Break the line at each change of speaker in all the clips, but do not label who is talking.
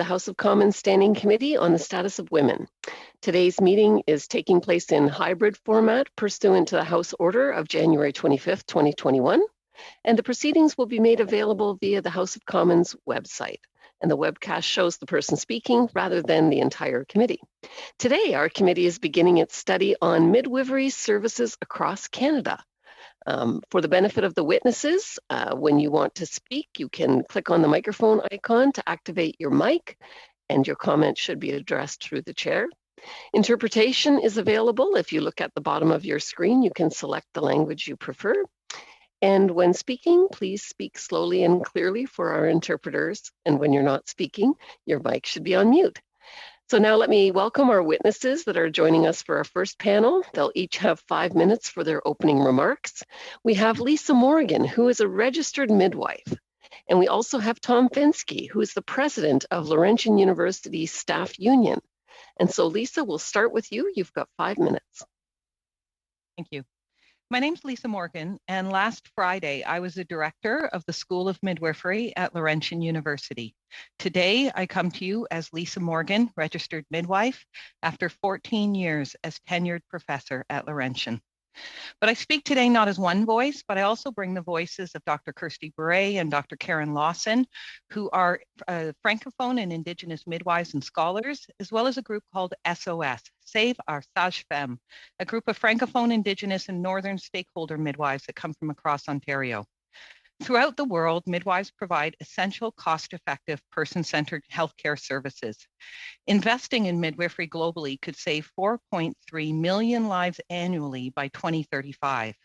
House of Commons Standing Committee on the Status of Women. Today's meeting is taking place in hybrid format pursuant to the House Order of January 25th, 2021, and the proceedings will be made available via the House of Commons website. And the webcast shows the person speaking rather than the entire committee. Today, our committee is beginning its study on midwifery services across Canada. For the benefit of the witnesses, when you want to speak, you can click on the microphone icon to activate your mic, and your comment should be addressed through the chair. Interpretation is available. If you look at the bottom of your screen, you can select the language you prefer. And when speaking, please speak slowly and clearly for our interpreters. And when you're not speaking, your mic should be on mute. So now let me welcome our witnesses that are joining us for our first panel. They'll each have 5 minutes for their opening remarks. We have Lisa Morgan, who is a registered midwife. And we also have Tom Fensky, who is the president of Laurentian University Staff Union. And so Lisa, we'll start with you. You've got 5 minutes.
Thank you. My name's Lisa Morgan, and last Friday, I was the director of the School of Midwifery at Laurentian University. Today, I come to you as Lisa Morgan, registered midwife, after 14 years as tenured professor at Laurentian. But I speak today not as one voice, but I also bring the voices of Dr. Kirsty Bure and Dr. Karen Lawson, who are Francophone and Indigenous midwives and scholars, as well as a group called SOS, Save Our Sages-Femmes, a group of Francophone, Indigenous, and Northern stakeholder midwives that come from across Ontario. Throughout the world, midwives provide essential, cost-effective, person-centered healthcare services. Investing in midwifery globally could save 4.3 million lives annually by 2035.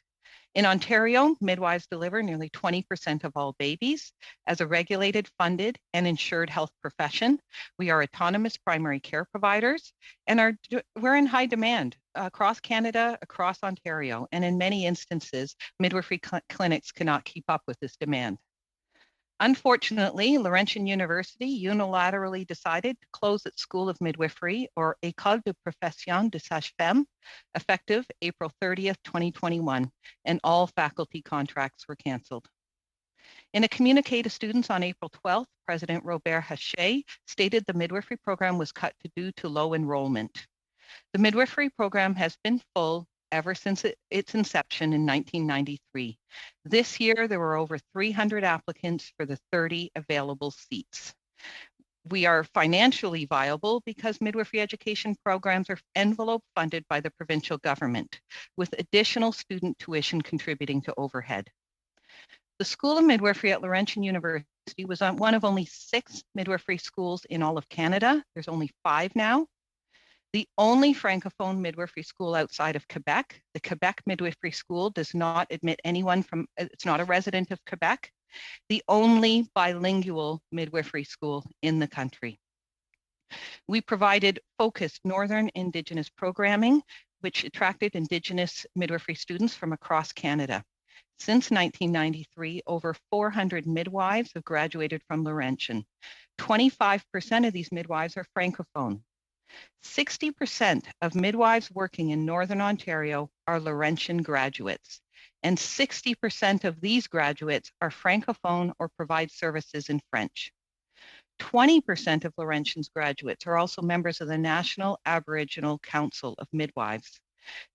In Ontario, midwives deliver nearly 20% of all babies. As a regulated, funded, and insured health profession, we are autonomous primary care providers, and we're in high demand across Canada, across Ontario, and in many instances, midwifery clinics cannot keep up with this demand. Unfortunately, Laurentian University unilaterally decided to close its School of Midwifery, or École de Profession de Sage-Femme, effective April 30th, 2021, and all faculty contracts were canceled. In a communique to students on April 12th, President Robert Haché stated the midwifery program was cut due to low enrollment. The midwifery program has been full ever since its inception in 1993. This year, there were over 300 applicants for the 30 available seats. We are financially viable because midwifery education programs are envelope funded by the provincial government, with additional student tuition contributing to overhead. The School of Midwifery at Laurentian University was one of only 6 midwifery schools in all of Canada. There's only 5 now. The only Francophone midwifery school outside of Quebec. The Quebec Midwifery School does not admit anyone it's not a resident of Quebec. The only bilingual midwifery school in the country. We provided focused Northern Indigenous programming, which attracted Indigenous midwifery students from across Canada. Since 1993, over 400 midwives have graduated from Laurentian. 25% of these midwives are Francophone. 60% of midwives working in Northern Ontario are Laurentian graduates, and 60% of these graduates are Francophone or provide services in French. 20% of Laurentian's graduates are also members of the National Aboriginal Council of Midwives.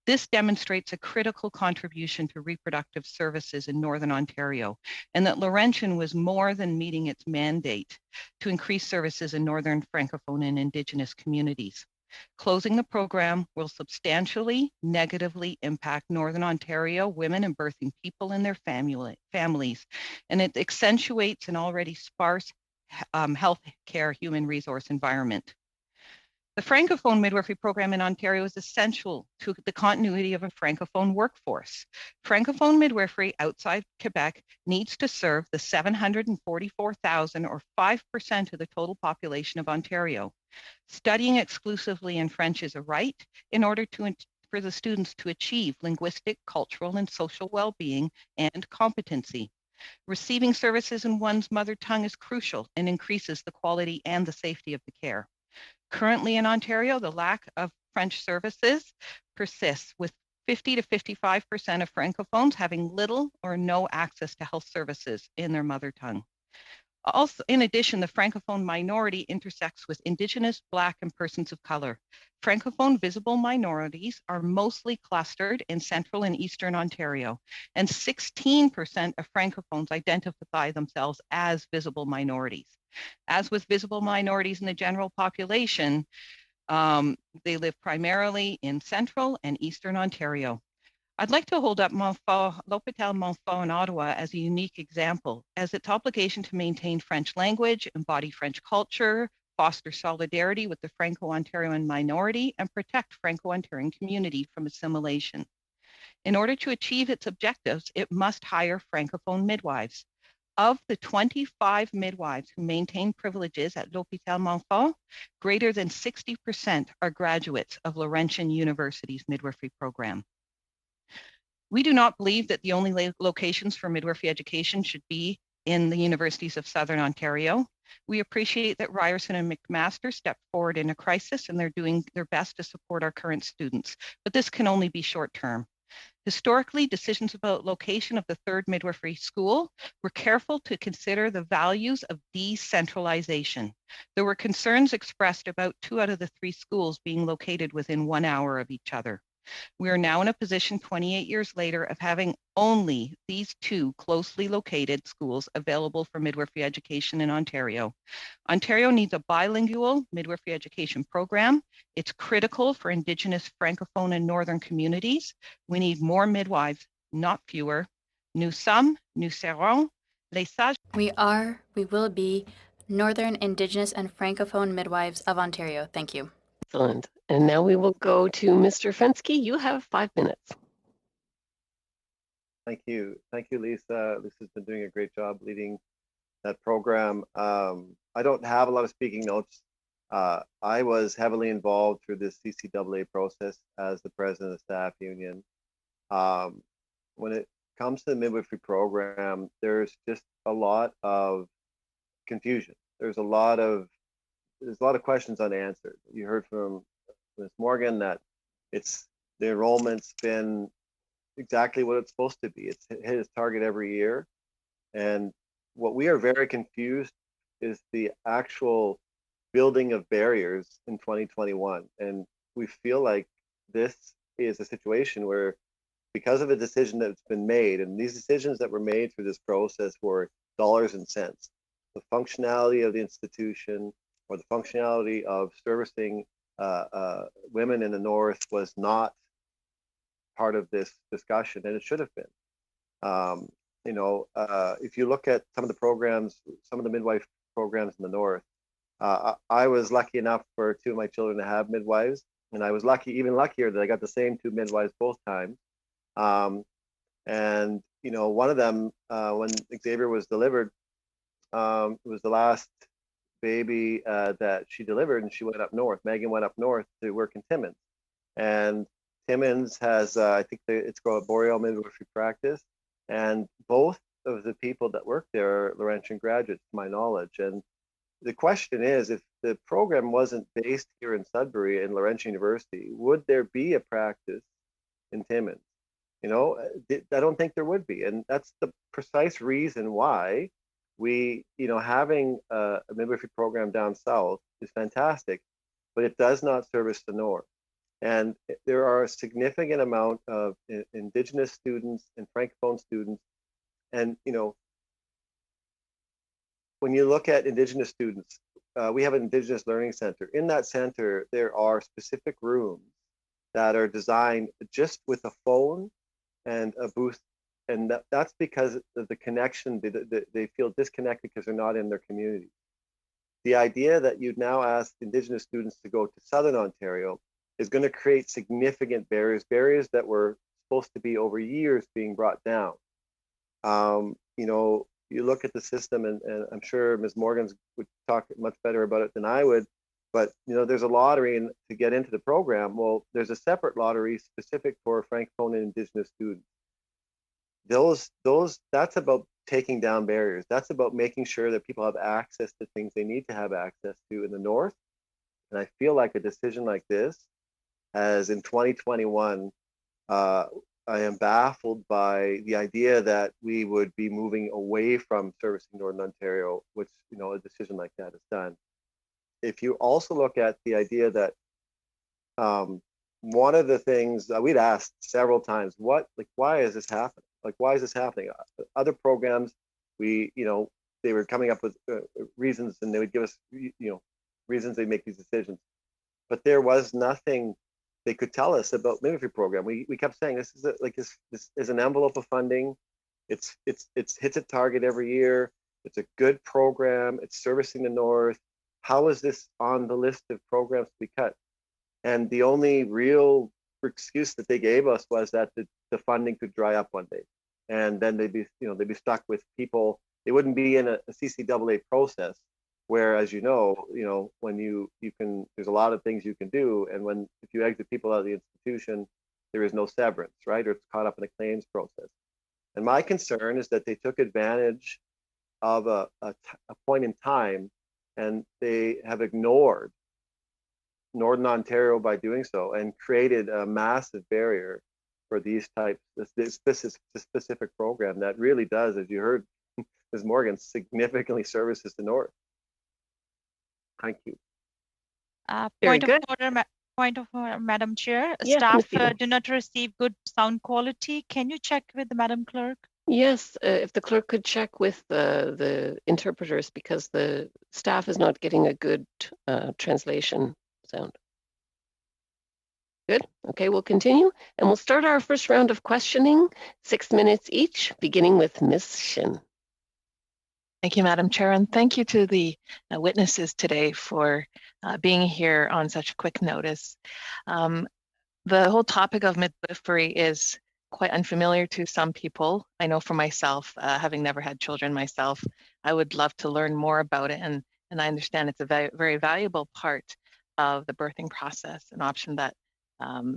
This demonstrates a critical contribution to reproductive services in Northern Ontario, and that Laurentian was more than meeting its mandate to increase services in Northern Francophone and Indigenous communities. Closing the program will substantially negatively impact Northern Ontario women and birthing people and their families, and it accentuates an already sparse healthcare human resource environment. The Francophone midwifery program in Ontario is essential to the continuity of a Francophone workforce. Francophone midwifery outside Quebec needs to serve the 744,000 or 5% of the total population of Ontario. Studying exclusively in French is a right in order for the students to achieve linguistic, cultural, and social well-being and competency. Receiving services in one's mother tongue is crucial and increases the quality and the safety of the care. Currently in Ontario, the lack of French services persists, with 50 to 55% of Francophones having little or no access to health services in their mother tongue. Also, in addition, the Francophone minority intersects with Indigenous, Black, and persons of color. Francophone visible minorities are mostly clustered in central and eastern Ontario, and 16% of Francophones identify themselves as visible minorities. As with visible minorities in the general population, they live primarily in central and eastern Ontario. I'd like to hold up L'Hôpital Montfort in Ottawa as a unique example, as its obligation to maintain French language, embody French culture, foster solidarity with the Franco-Ontarian minority, and protect Franco-Ontarian community from assimilation. In order to achieve its objectives, it must hire Francophone midwives. Of the 25 midwives who maintain privileges at L'Hôpital Montfort, greater than 60% are graduates of Laurentian University's midwifery program. We do not believe that the only locations for midwifery education should be in the universities of Southern Ontario. We appreciate that Ryerson and McMaster stepped forward in a crisis, and they're doing their best to support our current students, but this can only be short term. Historically, decisions about location of the third midwifery school were careful to consider the values of decentralization. There were concerns expressed about 2 out of the 3 schools being located within 1 hour of each other. We are now in a position 28 years later of having only these 2 closely located schools available for midwifery education in Ontario. Ontario needs a bilingual midwifery education program. It's critical for Indigenous, Francophone, and Northern communities. We need more midwives, not fewer. Nous sommes, nous serons, les sages.
We will be Northern, Indigenous, and Francophone midwives of Ontario. Thank you.
Excellent. And now we will go to Mr. Fensky. You have 5 minutes.
Thank you. Thank you, Lisa. Lisa's been doing a great job leading that program. I don't have a lot of speaking notes. I was heavily involved through this CCAA process as the president of the staff union. When it comes to the midwifery program, there's just a lot of confusion. There's a lot of questions unanswered. You heard from Ms. Morgan that the enrollment's been exactly what it's supposed to be. It's hit its target every year. And what we are very confused is the actual building of barriers in 2021. And we feel like this is a situation where, because of a decision that's been made, and these decisions that were made through this process were dollars and cents, the functionality of the institution or the functionality of servicing women in the North was not part of this discussion, and it should have been. If you look at some of the programs, some of the midwife programs in the North, I was lucky enough for 2 of my children to have midwives, and I was even luckier that I got the same 2 midwives both times. And one of them, when Xavier was delivered, it was the last baby that she delivered, and she went up north. Megan went up north to work in Timmins, and Timmins has, I think it's called Boreal Midwifery Practice, and both of the people that work there are Laurentian graduates, to my knowledge. And the question is, if the program wasn't based here in Sudbury in Laurentian University, would there be a practice in Timmins? I don't think there would be, and that's the precise reason why having a midwifery program down south is fantastic, but it does not service the north. And there are a significant amount of Indigenous students and Francophone students. And, when you look at Indigenous students, we have an Indigenous Learning Center. In that center, there are specific rooms that are designed just with a phone and a booth. And that's because of the connection. They feel disconnected because they're not in their community. The idea that you'd now ask Indigenous students to go to Southern Ontario is going to create significant barriers that were supposed to be over years being brought down. You look at the system, and I'm sure Ms. Morgan would talk much better about it than I would, but there's a lottery to get into the program. Well, there's a separate lottery specific for Francophone and Indigenous students. That's about taking down barriers. That's about making sure that people have access to things they need to have access to in the North. And I feel like a decision like this, as in 2021, I am baffled by the idea that we would be moving away from servicing Northern Ontario, which, you know, a decision like that is done. If you also look at the idea that one of the things that we'd asked several times, why is this happening? Like, why is this happening? Other programs, they were coming up with reasons, and they would give us, reasons they make these decisions. But there was nothing they could tell us about midwifery program. We kept saying this is an envelope of funding. It's hits a target every year. It's a good program. It's servicing the North. How is this on the list of programs to be cut? And the only real excuse that they gave us was that the funding could dry up one day, and then they'd be stuck with people. They wouldn't be in a CCAA process where, as you know, when you can, there's a lot of things you can do, and if you exit people out of the institution, there is no severance, right? Or it's caught up in a claims process. And my concern is that they took advantage of a point in time, and they have ignored Northern Ontario by doing so, and created a massive barrier for this specific program that really does, as you heard Ms. Morgan, significantly services the North. Thank you.
Very good.
Point of order, Madam Chair.
Yes,
Staff do not receive good sound quality. Can you check with the Madam Clerk?
Yes, if the clerk could check with the interpreters, because the staff is not getting a good translation sound. Good. Okay, we'll continue, and we'll start our first round of questioning, 6 minutes each, beginning with Ms. Shin.
Thank you, Madam Chair, and thank you to the witnesses today for being here on such quick notice. The whole topic of midwifery is quite unfamiliar to some people. I know for myself, having never had children myself, I would love to learn more about it, and I understand it's a very valuable part of the birthing process, an option that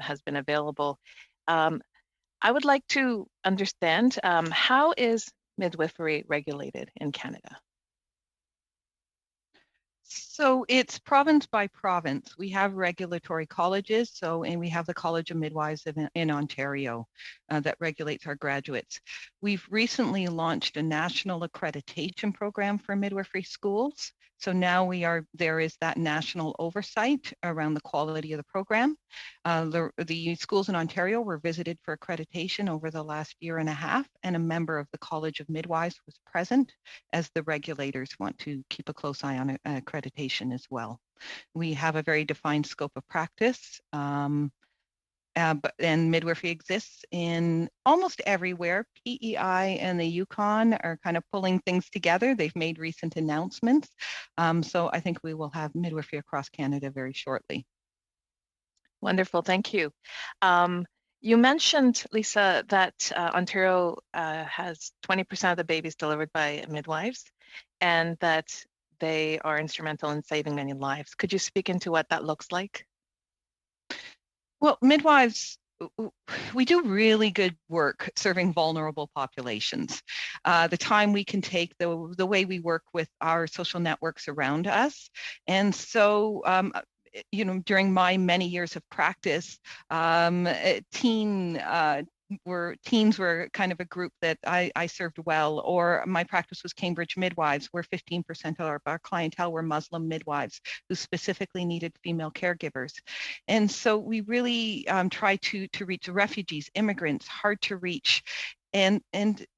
has been available. I would like to understand, how is midwifery regulated in Canada? So it's province by province. We have regulatory colleges, and we have the College of Midwives in Ontario that regulates our graduates. We've recently launched a national accreditation program for midwifery schools. So now there is that national oversight around the quality of the program. The schools in Ontario were visited for accreditation over the last year and a half, and a member of the College of Midwives was present, as the regulators want to keep a close eye on accreditation as well. We have a very defined scope of practice, and midwifery exists in almost everywhere. PEI and the Yukon are kind of pulling things together. They've made recent announcements. So I think we will have midwifery across Canada very shortly. Wonderful, thank you. You mentioned, Lisa, that Ontario has 20% of the babies delivered by midwives, and that they are instrumental in saving many lives. Could you speak into what that looks like? Well, midwives, we do really good work serving vulnerable populations. The time we can take, the way we work with our social networks around us. And so, during my many years of practice, teens were kind of a group that I served well, or my practice was Cambridge Midwives, where 15% of our clientele were Muslim midwives who specifically needed female caregivers. And so we really try to reach refugees, immigrants, hard to reach. And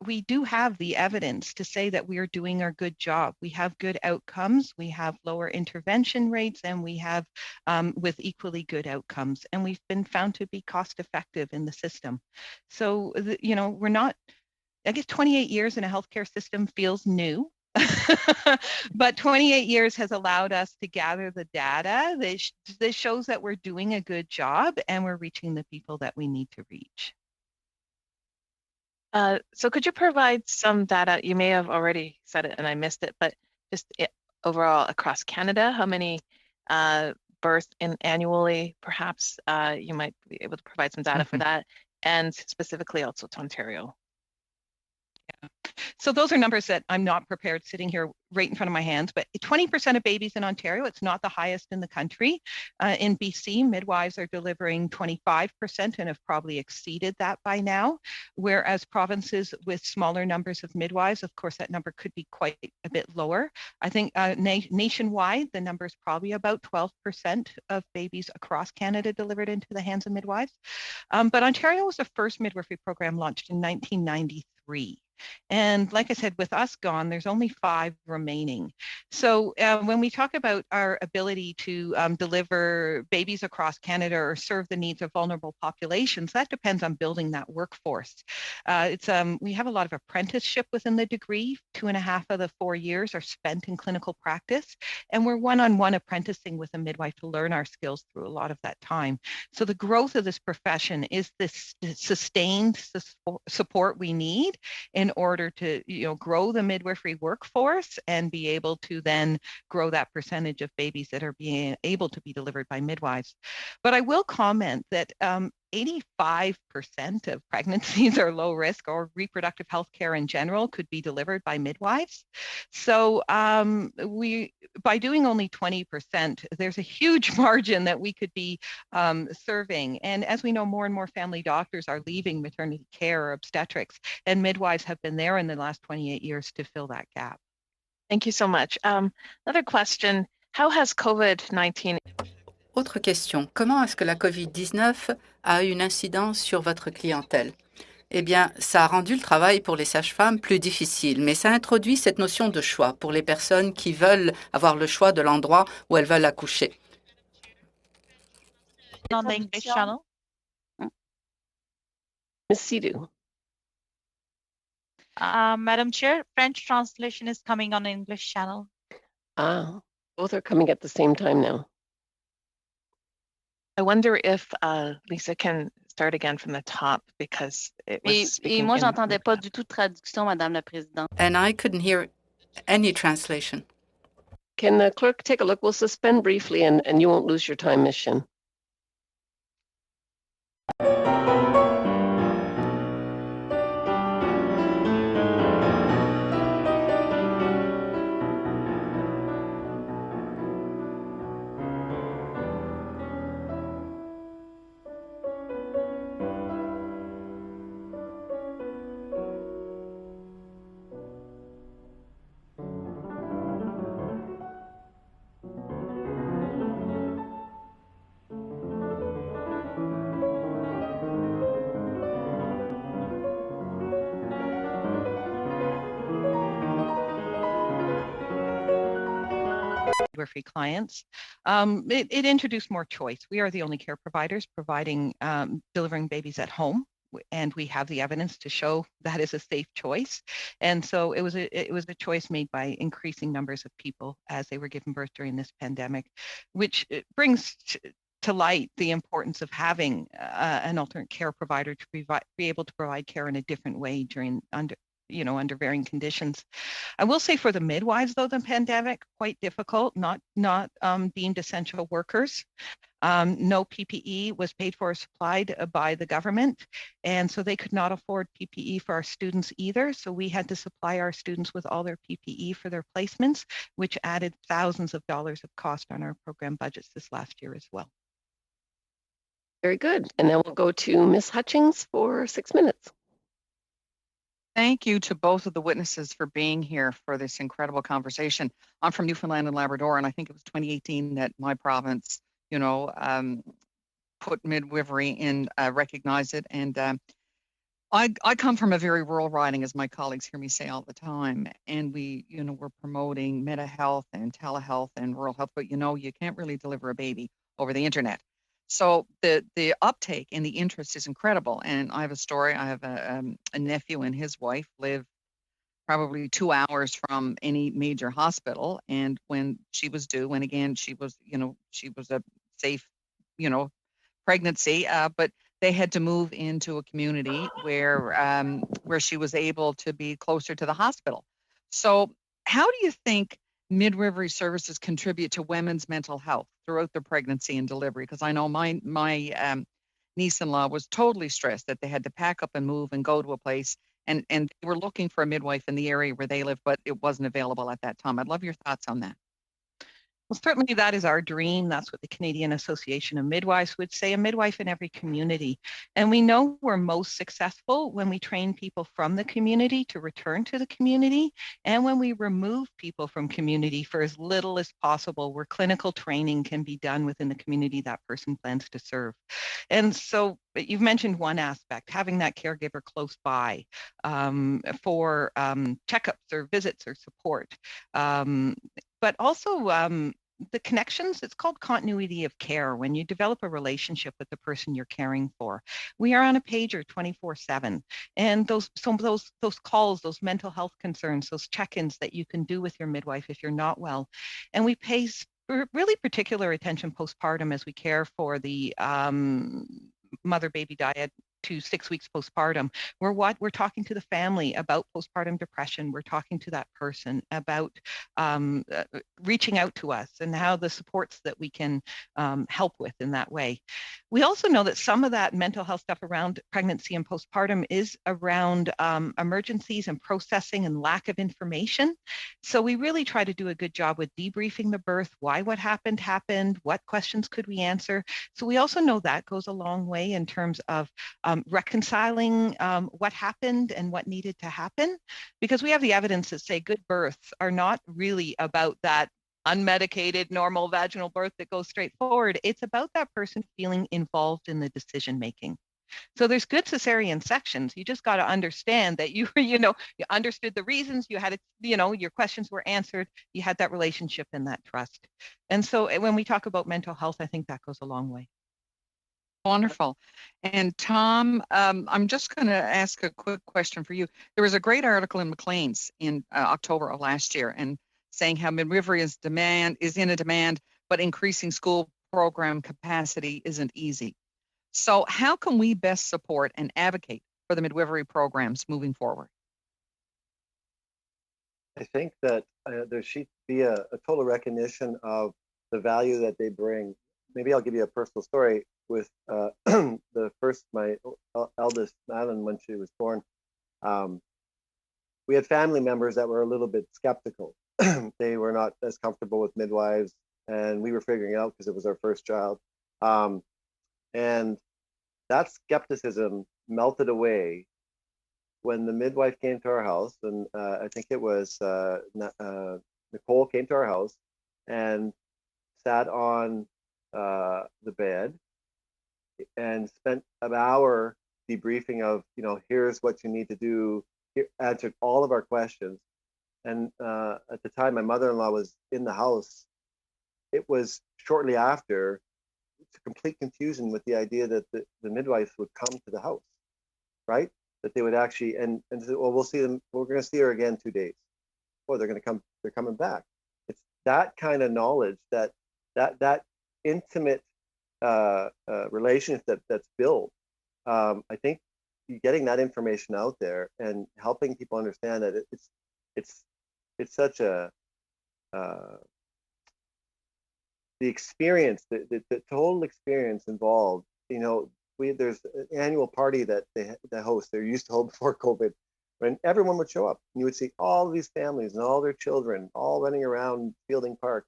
we do have the evidence to say that we are doing our good job. We have good outcomes, we have lower intervention rates, and we have with equally good outcomes. And we've been found to be cost effective in the system. So, we're not, I guess 28 years in a healthcare system feels new. But 28 years has allowed us to gather the data that shows that we're doing a good job and we're reaching the people that we need to reach.
So could you provide some data? You may have already said it and I missed it, but just overall across Canada, how many births annually, perhaps you might be able to provide some data for that, and specifically also to Ontario.
So those are numbers that I'm not prepared sitting here right in front of my hands, but 20% of babies in Ontario, it's not the highest in the country. In BC, midwives are delivering 25% and have probably exceeded that by now, whereas provinces with smaller numbers of midwives, of course, that number could be quite a bit lower. I think nationwide, the number is probably about 12% of babies across Canada delivered into the hands of midwives. But Ontario was the first midwifery program launched in 1993. And like I said, with us gone, there's only 5 remaining. So when we talk about our ability to deliver babies across Canada or serve the needs of vulnerable populations, that depends on building that workforce. We have a lot of apprenticeship within the degree. 2.5 of the 4 years are spent in clinical practice, and we're one-on-one apprenticing with a midwife to learn our skills through a lot of that time. So the growth of this profession is this sustained support we need in order to grow the midwifery workforce and be able to then grow that percentage of babies that are being able to be delivered by midwives. But I will comment that 85% of pregnancies are low risk, or reproductive health care in general could be delivered by midwives. So by doing only 20%, there's a huge margin that we could be serving. And as we know, more and more family doctors are leaving maternity care or obstetrics, and midwives have been there in the last 28 years to fill that gap.
Thank you so much. Another question, how has COVID-19...
Autre question, comment est-ce que la COVID-19 a eu une incidence sur votre clientèle? Eh bien, ça a rendu le travail pour les sages-femmes plus difficile, mais ça introduit cette notion de choix pour les personnes qui veulent avoir le choix de l'endroit où elles veulent accoucher.
On the English channel.
Ms. Sidhu.
Madam Chair, French translation is coming on the English channel.
Both are coming at the same time now.
I wonder if Lisa can start again from the top, because it was
Et moi, j'entendais pas du tout de traduction, Madame la Présidente.
And I couldn't hear any translation.
Can the clerk take a look? We'll suspend briefly and you won't lose your time, Ms. Shin.
Midwifery clients. It introduced more choice. We are the only care providers providing delivering babies at home, and we have the evidence to show that is a safe choice. And so it was a choice made by increasing numbers of people as they were given birth during this pandemic, which brings to light the importance of having an alternate care provider to be able to provide care in a different way under varying conditions. I will say for the midwives, though, the pandemic quite difficult, not deemed essential workers. No PPE was paid for or supplied by the government, and so they could not afford PPE for our students either. So we had to supply our students with all their PPE for their placements, which added thousands of dollars of cost on our program budgets this last year as well.
Very good. And now we'll go to Ms. Hutchings for 6 minutes.
Thank you to both of the witnesses for being here for this incredible conversation. I'm from Newfoundland and Labrador, and I think it was 2018 that my province, put midwifery in, recognized it. And I come from a very rural riding, as my colleagues hear me say all the time. And we're promoting meta health and telehealth and rural health, but you can't really deliver a baby over the internet. So the uptake and the interest is incredible. And I have a story. I have a nephew and his wife live probably 2 hours from any major hospital. And when she was due, and again, she was a safe, pregnancy, but they had to move into a community where she was able to be closer to the hospital. So how do you think midwifery services contribute to women's mental health throughout their pregnancy and delivery? Because I know my niece-in-law was totally stressed that they had to pack up and move and go to a place, and they were looking for a midwife in the area where they live, but it wasn't available at that time. I'd love your thoughts on that.
Well, certainly that is our dream. That's what the Canadian Association of Midwives would say, a midwife in every community. And we know we're most successful when we train people from the community to return to the community, and when we remove people from community for as little as possible, where clinical training can be done within the community that person plans to serve. And so you've mentioned one aspect, having that caregiver close by for checkups or visits or support. But also the connections, it's called continuity of care. When you develop a relationship with the person you're caring for, we are on a pager 24/7. And those calls, those mental health concerns, those check-ins that you can do with your midwife if you're not well. And we pay really particular attention postpartum as we care for the mother-baby diet to 6 weeks postpartum. We're talking to the family about postpartum depression. We're talking to that person about reaching out to us and how the supports that we can help with in that way. We also know that some of that mental health stuff around pregnancy and postpartum is around emergencies and processing and lack of information. So we really try to do a good job with debriefing the birth, why what happened, what questions could we answer. So we also know that goes a long way in terms of reconciling what happened and what needed to happen, because we have the evidence that say good births are not really about that unmedicated normal vaginal birth that goes straight forward. It's about that person feeling involved in the decision making. So there's good cesarean sections. You just got to understand that you understood the reasons, you had it, your questions were answered, you had that relationship and that trust. And so when we talk about mental health, I think that goes a long way.
Wonderful. And Tom, I'm just going to ask a quick question for you. There was a great article in Maclean's in October of last year, and saying how midwifery is in a demand, but increasing school program capacity isn't easy. So how can we best support and advocate for the midwifery programs moving forward?
I think that there should be a total recognition of the value that they bring. Maybe I'll give you a personal story with my eldest, Madeline, when she was born. We had family members that were a little bit skeptical. They were not as comfortable with midwives, and we were figuring out because it was our first child. And that skepticism melted away when the midwife came to our house, and I think it was Nicole came to our house and sat on the bed and spent an hour debriefing of, here's what you need to do, answered all of our questions. And at the time, my mother-in-law was in the house. It was shortly after, it's a complete confusion with the idea that the midwives would come to the house, right? That they would actually, and say, well, we'll see them, we're going to see her again 2 days. Oh, they're going to come, they're coming back. It's that kind of knowledge, that intimate relationship that's built. I think getting that information out there and helping people understand that it's such a the experience, the total experience involved. There's an annual party that they host. They used to hold before COVID, when everyone would show up. And you would see all of these families and all their children all running around Fielding Park.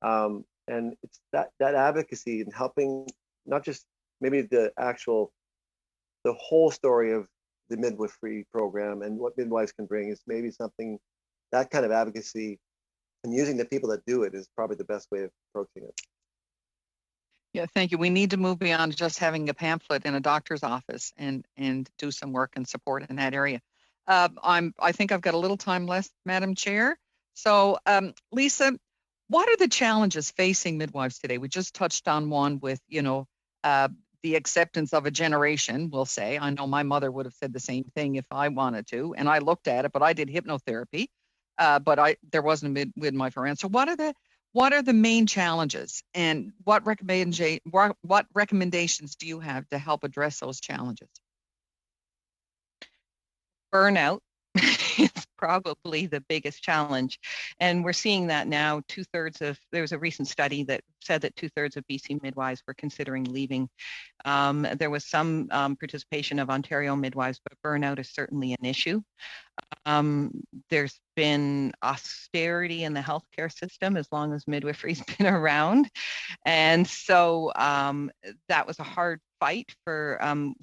And it's that advocacy and helping, not just maybe the whole story of the midwifery program and what midwives can bring, is maybe something, that kind of advocacy and using the people that do it is probably the best way of approaching it.
Yeah, thank you. We need to move beyond just having a pamphlet in a doctor's office and do some work and support in that area. I think I've got a little time left, Madam Chair. So, Lisa, what are the challenges facing midwives today? We just touched on one with, the acceptance of a generation, we'll say. I know my mother would have said the same thing if I wanted to, and I looked at it, but I did hypnotherapy, but there wasn't a midwife around. So what are the main challenges, and what recommendations do you have to help address those challenges?
Burnout is probably the biggest challenge. And we're seeing that now. There was a recent study that said that 2/3 of BC midwives were considering leaving. There was some participation of Ontario midwives, but burnout is certainly an issue. There's been austerity in the healthcare system as long as midwifery's been around. And so that was a hard fight for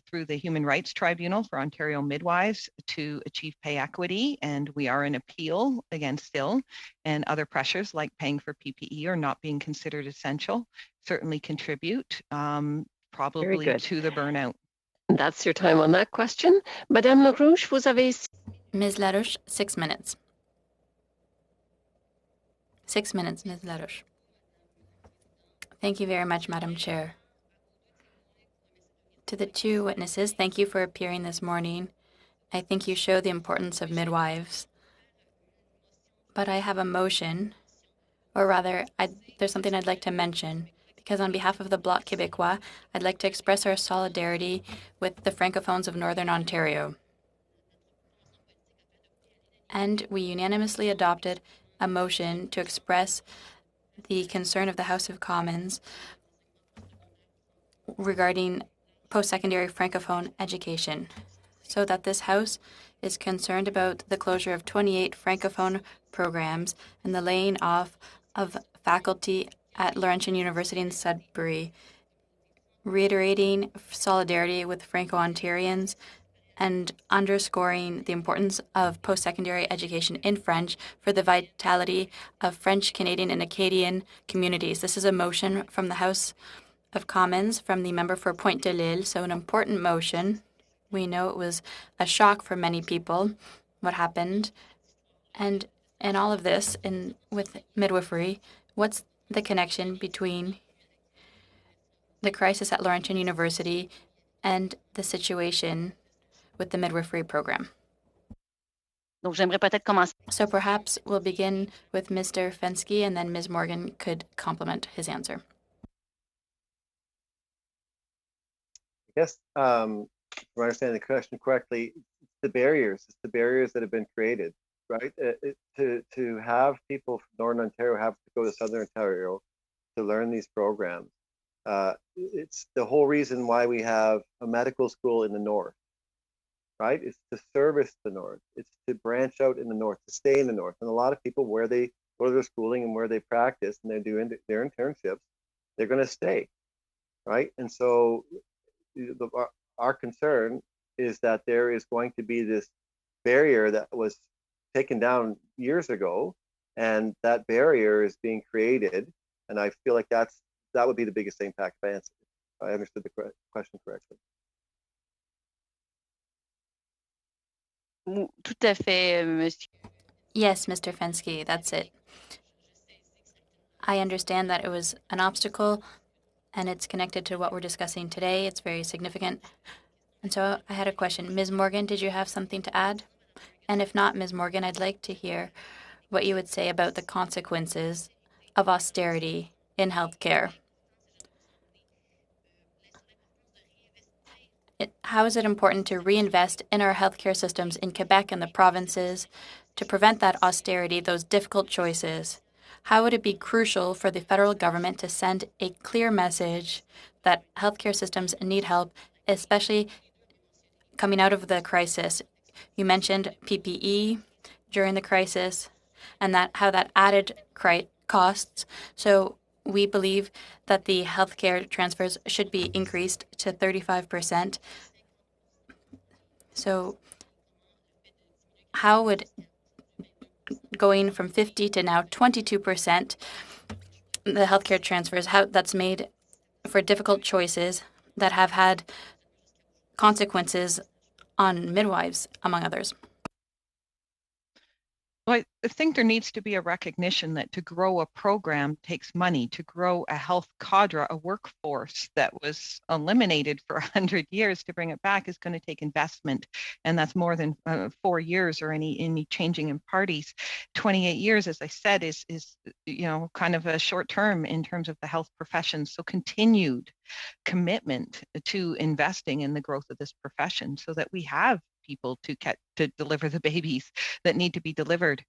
through the Human Rights Tribunal for Ontario midwives to achieve pay equity. And we are in appeal against still, and other pressures like paying for PPE or not being considered essential certainly contribute probably to the burnout.
That's your time on that question. Madame Larouche, vous avez...
Ms. Larouche, 6 minutes. 6 minutes, Ms. Larouche. Thank you very much, Madam Chair. To the two witnesses, thank you for appearing this morning. I think you show the importance of midwives. But I have a motion, or rather, there's something I'd like to mention, because on behalf of the Bloc Québécois, I'd like to express our solidarity with the Francophones of Northern Ontario. And we unanimously adopted a motion to express the concern of the House of Commons regarding post-secondary Francophone education, so that this House is concerned about the closure of 28 Francophone programs and the laying off of faculty at Laurentian University in Sudbury, reiterating solidarity with Franco-Ontarians and underscoring the importance of post-secondary education in French for the vitality of French, Canadian, and Acadian communities. This is a motion from the House of Commons from the member for Pointe-de-l'Île, so an important motion. We know it was a shock for many people, what happened. And in all of this, with midwifery, what's the connection between the crisis at Laurentian University and the situation with the midwifery program? So perhaps we'll begin with Mr. Fensky, and then Ms. Morgan could complement his answer.
Yes, if I understand the question correctly, it's the barriers that have been created, right? To have people from Northern Ontario have to go to Southern Ontario to learn these programs. It's the whole reason why we have a medical school in the north, right? It's to service the north. It's to branch out in the north, to stay in the north. And a lot of people, where they go to their schooling and where they practice and they're doing their internships, they're going to stay, right? And so our concern is that there is going to be this barrier that was taken down years ago, and that barrier is being created. And I feel like that would be the biggest impact if I understood the question correctly.
Tout à fait, monsieur.
Yes, Mr. Fensky, that's it. I understand that it was an obstacle, and it's connected to what we're discussing today. It's very significant. And so I had a question. Ms. Morgan, did you have something to add? And if not, Ms. Morgan, I'd like to hear what you would say about the consequences of austerity in healthcare. How is it important to reinvest in our healthcare systems in Quebec and the provinces to prevent that austerity, those difficult choices? How would it be crucial for the federal government to send a clear message that healthcare systems need help, especially coming out of the crisis? You mentioned PPE during the crisis and how that added costs. So we believe that the healthcare transfers should be increased to 35%. So how would going from 50 to now 22%, the healthcare transfers, how that's made for difficult choices that have had consequences on midwives, among others?
Well, I think there needs to be a recognition that to grow a program takes money. To grow a health cadre, a workforce that was eliminated for 100 years, to bring it back is going to take investment. And that's more than 4 years or any changing in parties. 28 years, as I said, is kind of a short term in terms of the health profession. So continued commitment to investing in the growth of this profession so that we have people to deliver the babies that need to be delivered.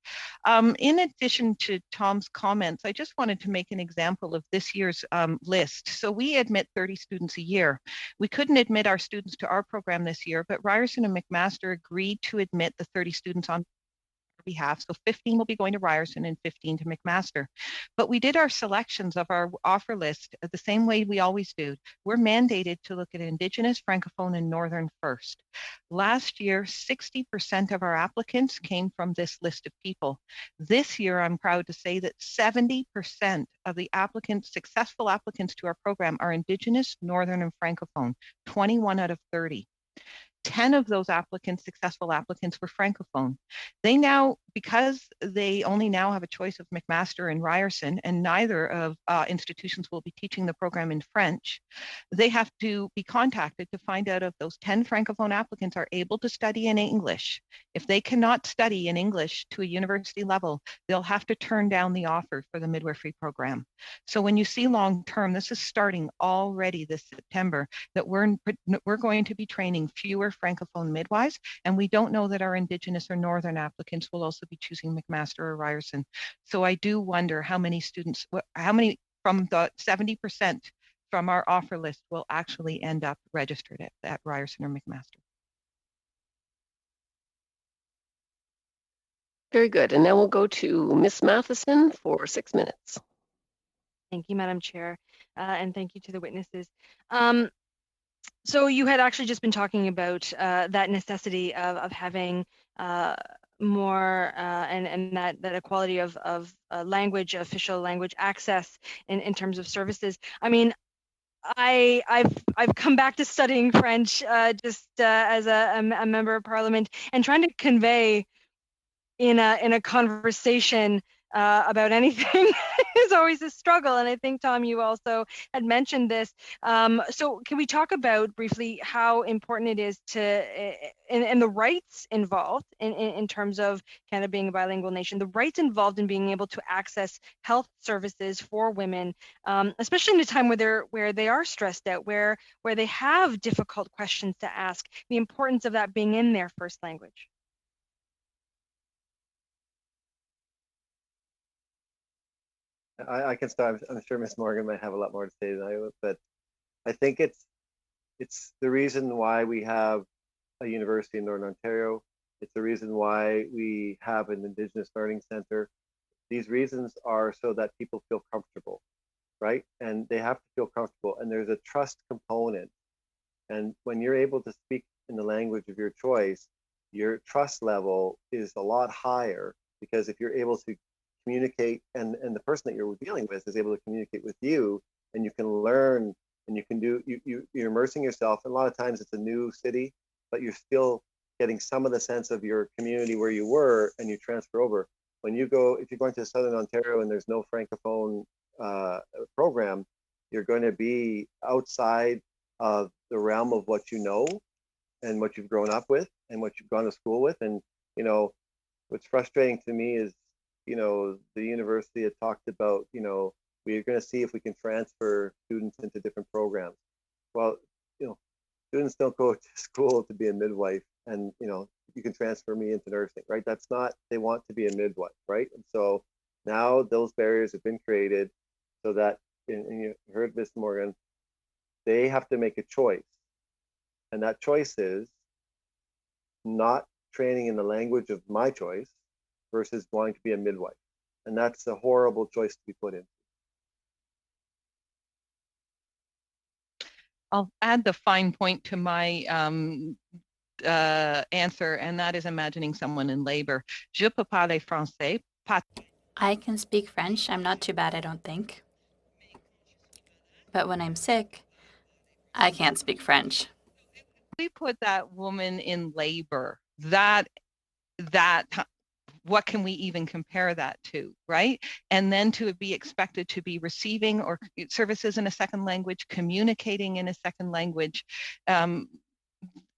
In addition to Tom's comments, I just wanted to make an example of this year's list. So we admit 30 students a year. We couldn't admit our students to our program this year, but Ryerson and McMaster agreed to admit the 30 students on behalf. So 15 will be going to Ryerson and 15 to McMaster. But we did our selections of our offer list the same way we always do. We're mandated to look at Indigenous, Francophone, and Northern first. Last year, 60% of our applicants came from this list of people. This year, I'm proud to say that 70% of the applicants, successful applicants to our program, are Indigenous, Northern, and Francophone, 21 out of 30. 10 of those applicants, successful applicants, were Francophone. They now, because they only now have a choice of McMaster and Ryerson, and neither of institutions will be teaching the program in French, they have to be contacted to find out if those 10 Francophone applicants are able to study in English. If they cannot study in English to a university level, they'll have to turn down the offer for the midwifery program. So when you see long-term, this is starting already this September, that we're going to be training fewer Francophone midwives, and we don't know that our Indigenous or Northern applicants will also be choosing McMaster or Ryerson. So I do wonder how many students, how many from the 70% from our offer list will actually end up registered at Ryerson or McMaster.
Very good. And now we'll go to Ms. Matheson for 6 minutes.
Thank you, Madam Chair, and thank you to the witnesses. So you had actually just been talking about that necessity of having more and that equality of language, official language access in terms of services. I mean, I've come back to studying French just as a member of Parliament, and trying to convey in a conversation about anything is always a struggle. And I think, Tom, you also had mentioned this. So can we talk about briefly how important it is to, and the rights involved in terms of Canada being a bilingual nation, the rights involved in being able to access health services for women, especially in a time where they are stressed out, where they have difficult questions to ask, the importance of that being in their first language.
I can start. I'm sure Ms. Morgan might have a lot more to say than I would, but I think it's the reason why we have a university in Northern Ontario. It's the reason why we have an Indigenous Learning Center. These reasons are so that people feel comfortable, right? And they have to feel comfortable. And there's a trust component. And when you're able to speak in the language of your choice, your trust level is a lot higher, because if you're able to communicate, and the person that you're dealing with is able to communicate with you, and you can learn, and you can do, you're immersing yourself. And a lot of times it's a new city, but you're still getting some of the sense of your community where you were, and you transfer over. When you go, if you're going to Southern Ontario and there's no Francophone program, you're going to be outside of the realm of what you know and what you've grown up with and what you've gone to school with. And, you know, what's frustrating to me is, you know, the university had talked about, you know, we're going to see if we can transfer students into different programs. Well, you know, students don't go to school to be a midwife, and, you know, you can transfer me into nursing, right? That's not, they want to be a midwife, right? And so now those barriers have been created so that, and you heard Ms. Morgan, they have to make a choice. And that choice is not training in the language of my choice versus wanting to be a midwife. And that's a horrible choice to be put in.
I'll add the fine point to my answer, and that is imagining someone in labor. Je peux parler français.
I can speak French. I'm not too bad, I don't think. But when I'm sick, I can't speak French.
We put that woman in labor. That what can we even compare that to, right? And then to be expected to be receiving or services in a second language, communicating in a second language, and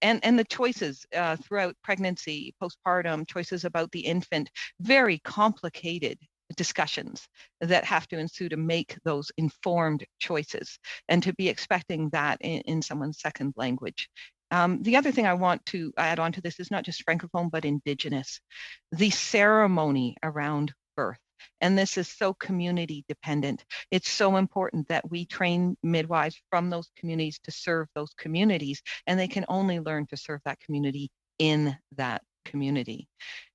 the choices throughout pregnancy, postpartum, choices about the infant, very complicated discussions that have to ensue to make those informed choices, and to be expecting that in someone's second language The other thing I want to add on to this is not just Francophone, but Indigenous. The ceremony around birth. And this is so community dependent. It's so important that we train midwives from those communities to serve those communities, and they can only learn to serve that community in that community.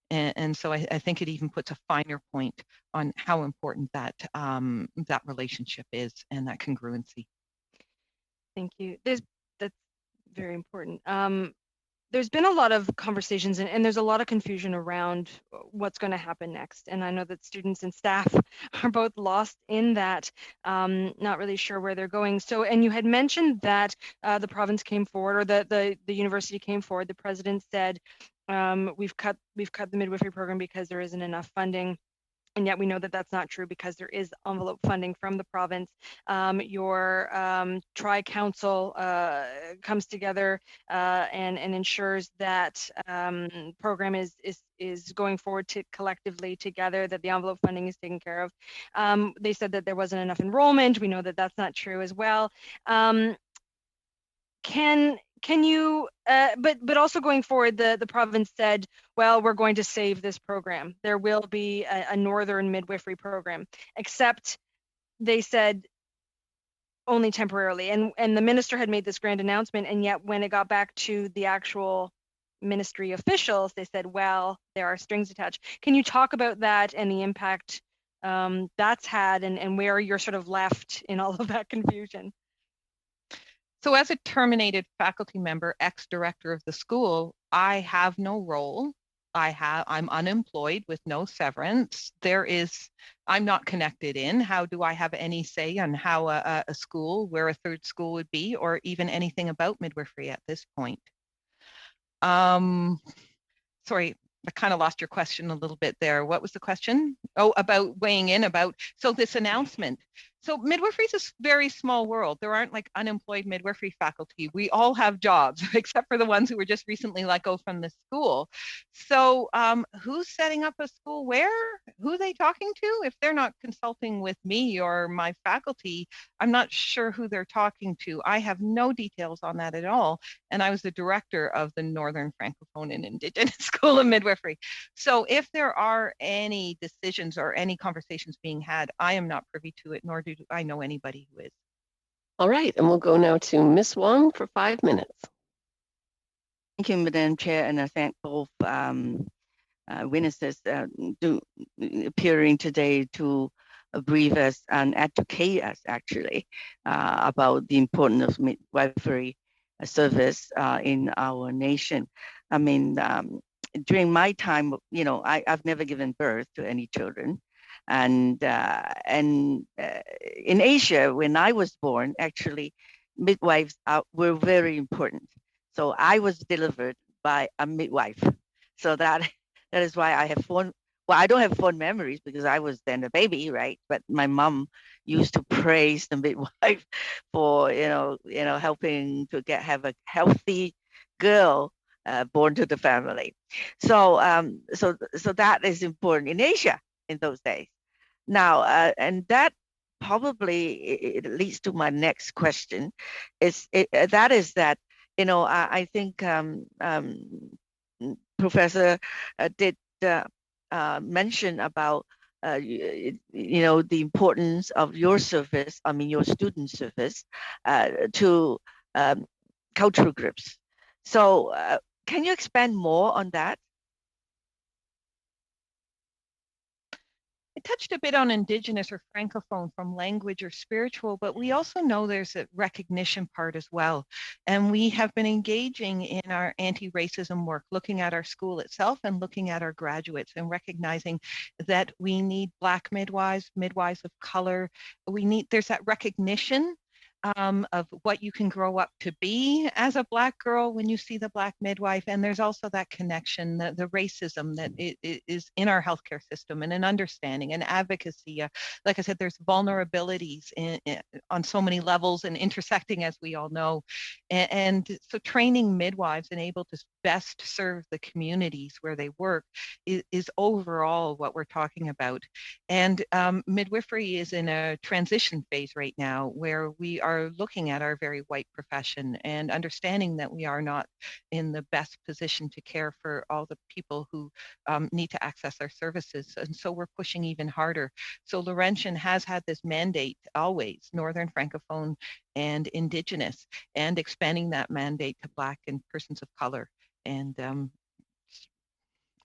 And so I think it even puts a finer point on how important that that relationship is and that congruency.
Thank you. That's very important. There's been a lot of conversations and there's a lot of confusion around what's going to happen next. And I know that students and staff are both lost in that, not really sure where they're going. So, and you had mentioned that the province came forward, or the university came forward. The president said, we've cut the midwifery program because there isn't enough funding. And yet we know that that's not true because there is envelope funding from the province. Your tri-council comes together and ensures that program is going forward to collectively together, that the envelope funding is taken care of. They said that there wasn't enough enrollment. We know that that's not true as well. Can you, but also going forward, the province said, well, we're going to save this program. There will be a northern midwifery program, except they said only temporarily. And the minister had made this grand announcement, and yet when it got back to the actual ministry officials, they said, well, there are strings attached. Can you talk about that and the impact that's had, and where you're sort of left in all of that confusion?
So as a terminated faculty member, ex-director of the school, I have no role. I'm unemployed with no severance. I'm not connected in. How do I have any say on how a school, where a third school would be, or even anything about midwifery at this point? Sorry, I kind of lost your question a little bit there. What was the question? Oh, about weighing in so this announcement. So midwifery is a very small world. There aren't like unemployed midwifery faculty. We all have jobs, except for the ones who were just recently let go from the school. So who's setting up a school where? Who are they talking to? If they're not consulting with me or my faculty, I'm not sure who they're talking to. I have no details on that at all. And I was the director of the Northern Francophone and Indigenous School of Midwifery. So if there are any decisions or any conversations being had, I am not privy to it, nor do I know anybody who is.
All right, and we'll go now to Ms. Wong for 5 minutes.
Thank you, Madam Chair, and I thank both witnesses appearing today to brief us and educate us actually about the importance of midwifery service in our nation. I mean, during my time, I've never given birth to any children. And in Asia, when I was born, actually, midwives were very important. So I was delivered by a midwife. So that is why I have I don't have fond memories because I was then a baby, right? But my mom used to praise the midwife for, helping to have a healthy girl born to the family. So that is important in Asia in those days. Now, and that probably it leads to my next question. I think Professor did mention about the importance of your service. I mean, your student service to cultural groups. So, can you expand more on that?
I touched a bit on Indigenous or Francophone from language or spiritual, but we also know there's a recognition part as well. And we have been engaging in our anti-racism work, looking at our school itself and looking at our graduates and recognizing that we need Black midwives, midwives of color. There's that recognition of what you can grow up to be as a Black girl when you see the Black midwife. And there's also that connection, the racism that is in our healthcare system, and an understanding and advocacy. Like I said, there's vulnerabilities on so many levels and intersecting, as we all know. And so training midwives and able to best serve the communities where they work is overall what we're talking about. And midwifery is in a transition phase right now where we are are looking at our very white profession and understanding that we are not in the best position to care for all the people who need to access our services. And so we're pushing even harder. So Laurentian has had this mandate always, Northern Francophone and Indigenous, and expanding that mandate to Black and persons of color. And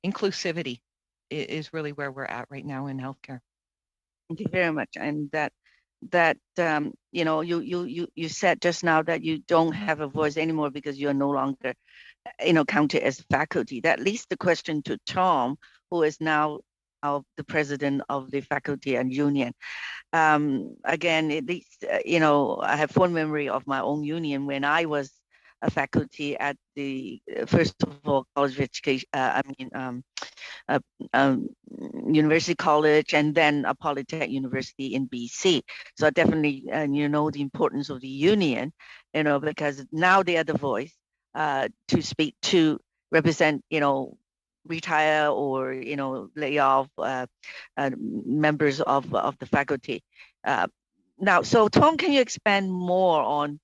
inclusivity is really where we're at right now in healthcare.
Thank you very much. And that you know, you said just now that you don't have a voice anymore because you're no longer, you know, counted as faculty. That leads the question to Tom, who is now the president of the faculty and union. Again, at least, you know, I have fond memory of my own union when I was a faculty at the, first of all, College of Education, uh, um, University College, and then a Polytech University in BC. So I definitely, you know, the importance of the union, you know, because now they are the voice to speak, to represent, you know, retire or, you know, lay off members of the faculty. Now, so Tom, can you expand more on,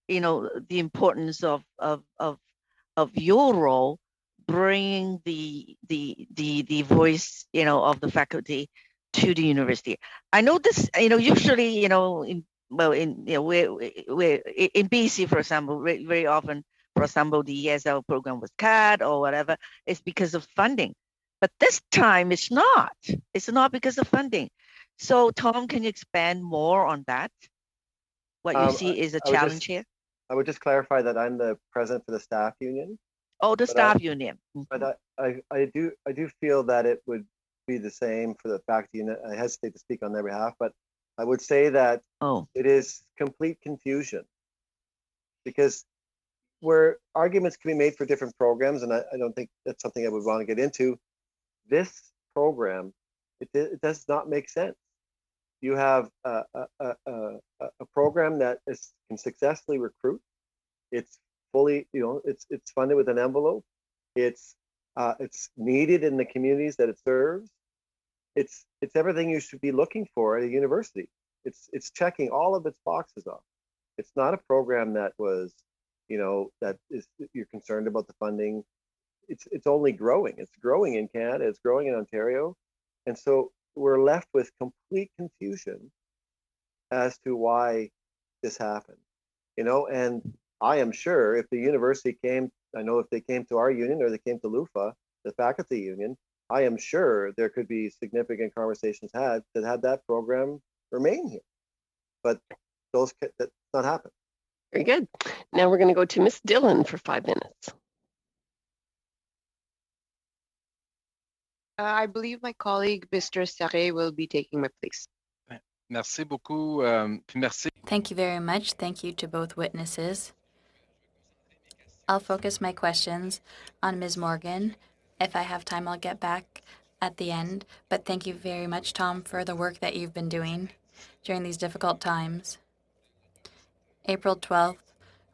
you know, the importance of your role bringing the voice, you know, of the faculty to the university? I know this, you know, usually, you know, in you know, we're in BC, for example, very often, for example, the ESL program was cut or whatever. It's because of funding, but this time it's not. It's not because of funding. So Tom, can you expand more on that? What you see is a challenge here?
I would just clarify that I'm the president for the staff union.
Oh, the staff union.
But I do feel that it would be the same for the faculty unit. I hesitate to speak on their behalf, but I would say that it is complete confusion, because where arguments can be made for different programs, and I don't think that's something I would want to get into. This program, it does not make sense. You have a program that can successfully recruit. It's fully, you know, it's funded with an envelope. It's needed in the communities that it serves. It's everything you should be looking for at a university. It's checking all of its boxes off. It's not a program that was, you know, that is, you're concerned about the funding. It's only growing. It's growing in Canada. It's growing in Ontario, and so we're left with complete confusion as to why this happened, you know. And I am sure if the university came, I know if they came to our union or they came to LUFA, the faculty union, I am sure there could be significant conversations had that had that program remain here. But that's not happened.
Very good. Now we're going to go to Ms. Dillon for 5 minutes.
I believe my colleague, Mr. Sarre, will be taking my place.
Merci beaucoup. Merci.
Thank you very much. Thank you to both witnesses. I'll focus my questions on Ms. Morgan. If I have time, I'll get back at the end. But thank you very much, Tom, for the work that you've been doing during these difficult times. April 12th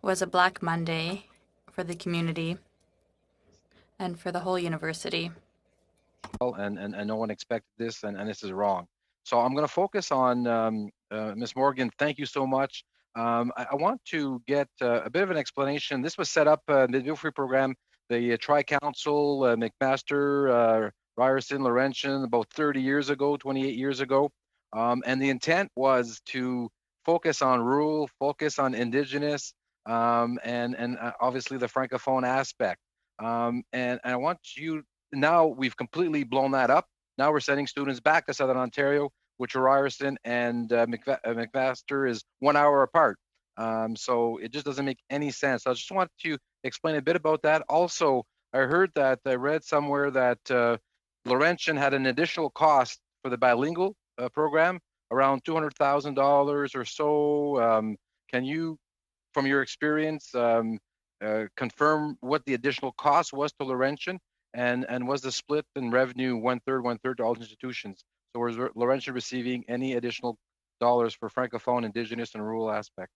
was a Black Monday for the community and for the whole university.
And no one expected this, and this is wrong. So I'm going to focus on Ms. Morgan. Thank you so much. I want to get a bit of an explanation. This was set up, the midwifery program, the Tri-Council, McMaster, Ryerson, Laurentian, about 30 years ago, 28 years ago. And the intent was to focus on rural, focus on Indigenous, and obviously the Francophone aspect. And I want you, now we've completely blown that up. Now we're sending students back to Southern Ontario, which are Ryerson and McMaster is 1 hour apart. So it just doesn't make any sense. I just want to explain a bit about that. Also, I heard that, I read somewhere that Laurentian had an additional cost for the bilingual program, around $200,000 or so. Can you, from your experience, confirm what the additional cost was to Laurentian? And was the split in revenue one-third to all institutions? So was Laurentian receiving any additional dollars for Francophone, Indigenous, and rural aspect?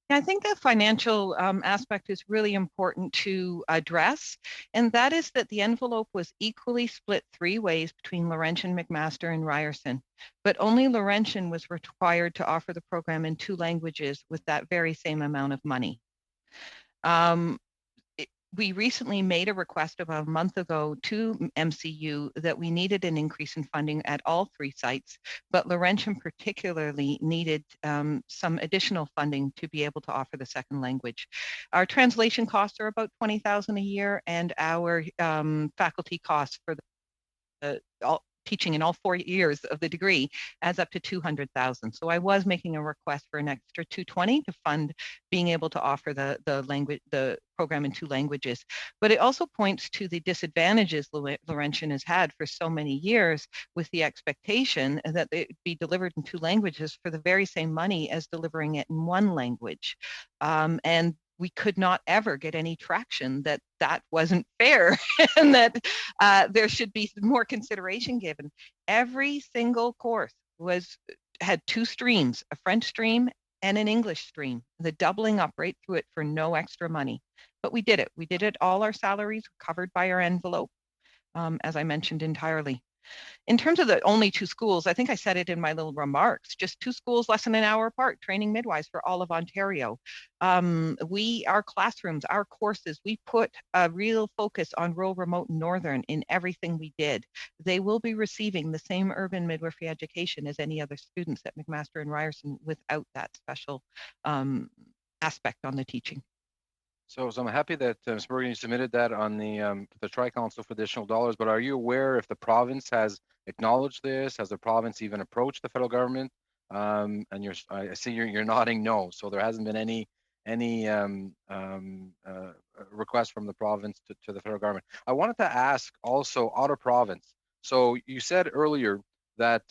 I think the financial aspect is really important to address, and that is that the envelope was equally split 3 ways between Laurentian, McMaster, and Ryerson, but only Laurentian was required to offer the program in 2 languages with that very same amount of money. We recently made a request about a month ago to MCU that we needed an increase in funding at all 3 sites, but Laurentian particularly needed some additional funding to be able to offer the second language. Our translation costs are about $20,000 a year, and our faculty costs for teaching in all 4 years of the degree adds up to $200,000. So I was making a request for an extra $220,000 to fund being able to offer the program in 2 languages. But it also points to the disadvantages Laurentian has had for so many years, with the expectation that it be delivered in 2 languages for the very same money as delivering it in 1 language. And we could not ever get any traction that wasn't fair and that there should be more consideration given. Every single course had 2 streams, a French stream and an English stream, the doubling up right through it for no extra money. But we did it. We did it. All our salaries were covered by our envelope, as I mentioned entirely. In terms of the only 2 schools, I think I said it in my little remarks, just 2 schools less than an hour apart, training midwives for all of Ontario. Our classrooms, our courses, we put a real focus on rural, remote, and northern in everything we did. They will be receiving the same urban midwifery education as any other students at McMaster and Ryerson without that special aspect on the teaching.
So I'm happy that Ms. Morgan submitted that on the Tri-Council for additional dollars, but are you aware if the province has acknowledged this? Has the province even approached the federal government? And I see you're nodding no, so there hasn't been any request from the province to the federal government. I wanted to ask also out of province. So you said earlier that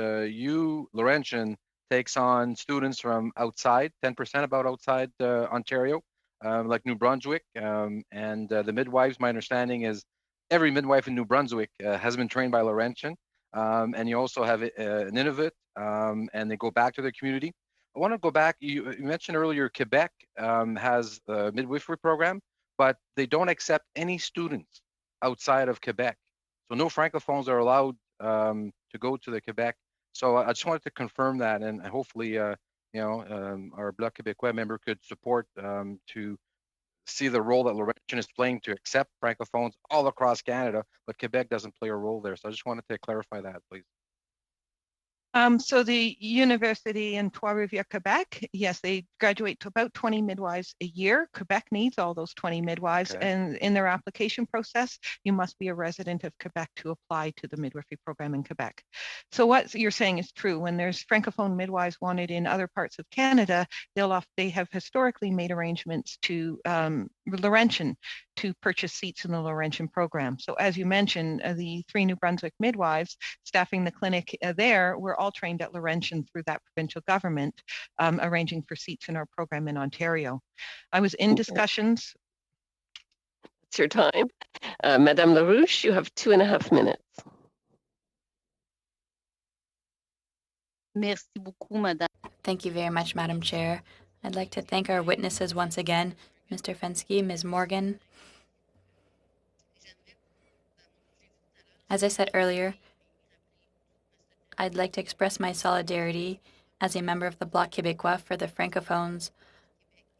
you, Laurentian, takes on students from outside, 10% about outside Ontario, like New Brunswick. And the midwives, my understanding is every midwife in New Brunswick has been trained by Laurentian. And you also have an Innovate, and they go back to their community. I want to go back. You mentioned earlier Quebec has a midwifery program, but they don't accept any students outside of Quebec. So no Francophones are allowed to go to the Quebec. So I just wanted to confirm that, and hopefully, our Bloc Québécois member could support to see the role that Laurentian is playing to accept Francophones all across Canada, but Quebec doesn't play a role there. So I just wanted to clarify that, please.
So the university in Trois-Rivières, Quebec, yes, they graduate to about 20 midwives a year. Quebec needs all those 20 midwives. Okay. And in their application process, you must be a resident of Quebec to apply to the midwifery program in Quebec. So what you're saying is true. When there's Francophone midwives wanted in other parts of Canada, they have historically made arrangements to Laurentian to purchase seats in the Laurentian program. So as you mentioned, the 3 New Brunswick midwives staffing the clinic there were all trained at Laurentian through that provincial government, arranging for seats in our program in Ontario. I was in discussions.
It's your time. Madame LaRouche, you have 2.5 minutes.
Merci beaucoup, Madame.
Thank you very much, Madam Chair. I'd like to thank our witnesses once again, Mr. Fensky, Ms. Morgan. As I said earlier, I'd like to express my solidarity as a member of the Bloc Québécois for the Francophones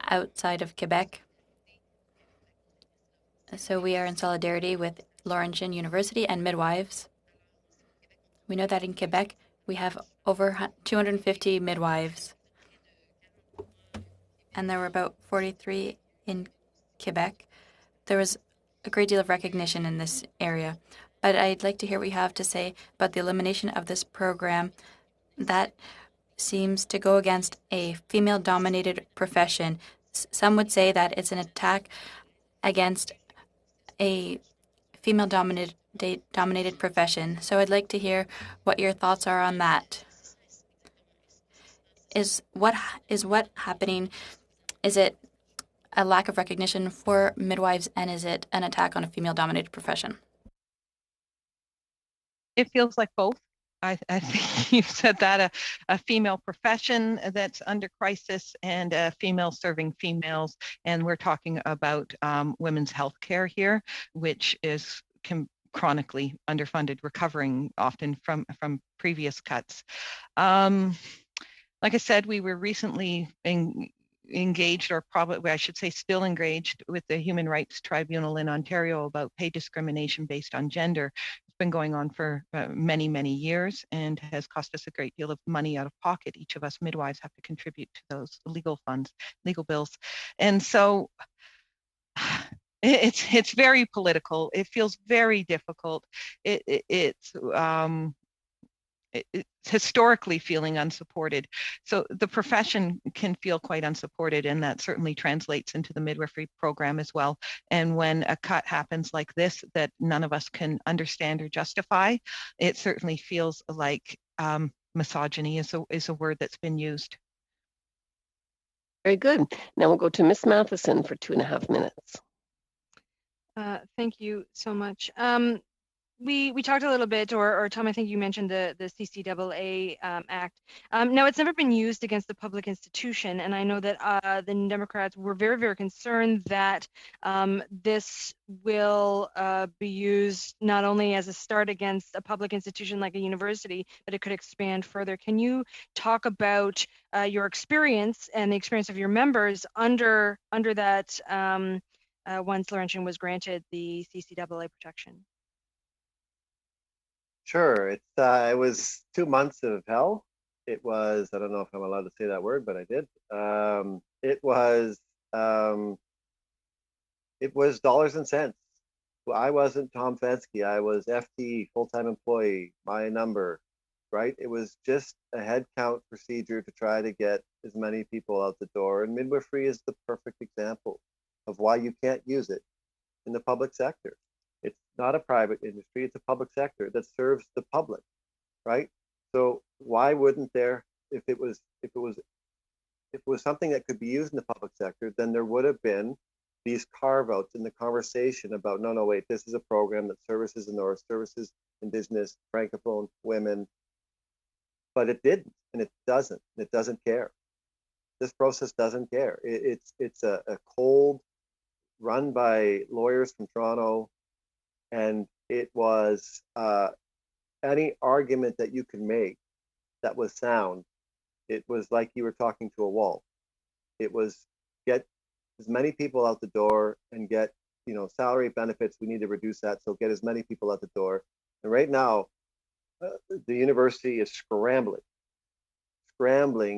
outside of Quebec. So we are in solidarity with Laurentian University and midwives. We know that in Quebec, we have over 250 midwives, and there were about 43 in Quebec. There was a great deal of recognition in this area. But I'd like to hear what you have to say about the elimination of this program that seems to go against a female-dominated profession. Some would say that it's an attack against a female-dominated profession. So I'd like to hear what your thoughts are on that. Is what happening? Is it a lack of recognition for midwives, and is it an attack on a female-dominated profession?
It feels like both. I think you said that a female profession that's under crisis and a female serving females. And we're talking about women's health care here, which is chronically underfunded, recovering often from previous cuts. Like I said, we were recently engaged, or probably I should say still engaged, with the Human Rights Tribunal in Ontario about pay discrimination based on gender. It's been going on for many, many years and has cost us a great deal of money out of pocket. Each of us midwives have to contribute to those legal funds, legal bills. And so it's very political. It feels very difficult. It's historically feeling unsupported. So the profession can feel quite unsupported, and that certainly translates into the midwifery program as well. And when a cut happens like this that none of us can understand or justify, it certainly feels like misogyny is a word that's been used.
Very good. Now we'll go to Ms. Matheson for 2.5 minutes.
Thank you so much. We talked a little bit, or Tom, I think you mentioned the CCAA Act. Now, it's never been used against the public institution, and I know that the Democrats were very, very concerned that this will be used not only as a start against a public institution like a university, but it could expand further. Can you talk about your experience and the experience of your members under that once Laurentian was granted the CCAA protection?
Sure. It was 2 months of hell. It was, I don't know if I'm allowed to say that word, but I did. It was dollars and cents. I wasn't Tom Fensky. I was FTE, full-time employee, my number, right? It was just a head count procedure to try to get as many people out the door. And midwifery is the perfect example of why you can't use it in the public sector. It's not a private industry, it's a public sector that serves the public, right? So why wouldn't there, if it was something that could be used in the public sector, then there would have been these carve-outs in the conversation about, no, wait, this is a program that services the North, services Indigenous, Francophone women, but it didn't, and it doesn't care. This process doesn't care. It's a cold, run by lawyers from Toronto, and it was any argument that you can make that was sound. It was like you were talking to a wall. It was get as many people out the door and get, salary benefits. We need to reduce that. So get as many people out the door. And right now, the university is scrambling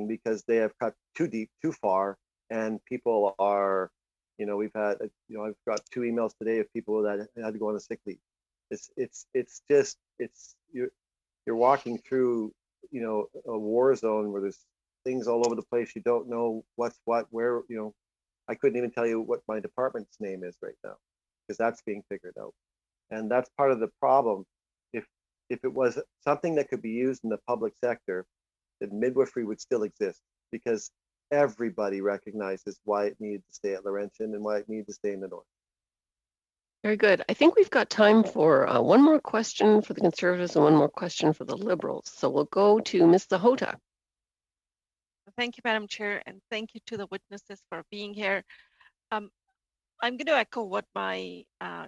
because they have cut too deep, too far, and people are, we've had, I've got 2 emails today of people that had to go on a sick leave. You're walking through, a war zone where there's things all over the place. You don't know what's what, where, I couldn't even tell you what my department's name is right now because that's being figured out. And that's part of the problem. If it was something that could be used in the public sector, then midwifery would still exist because everybody recognizes why it needed to stay at Laurentian and why it needed to stay in the North.
Very good. I think we've got time for one more question for the Conservatives and one more question for the Liberals. So we'll go to Ms. Zahota.
Thank you, Madam Chair, and thank you to the witnesses for being here. I'm going to echo what my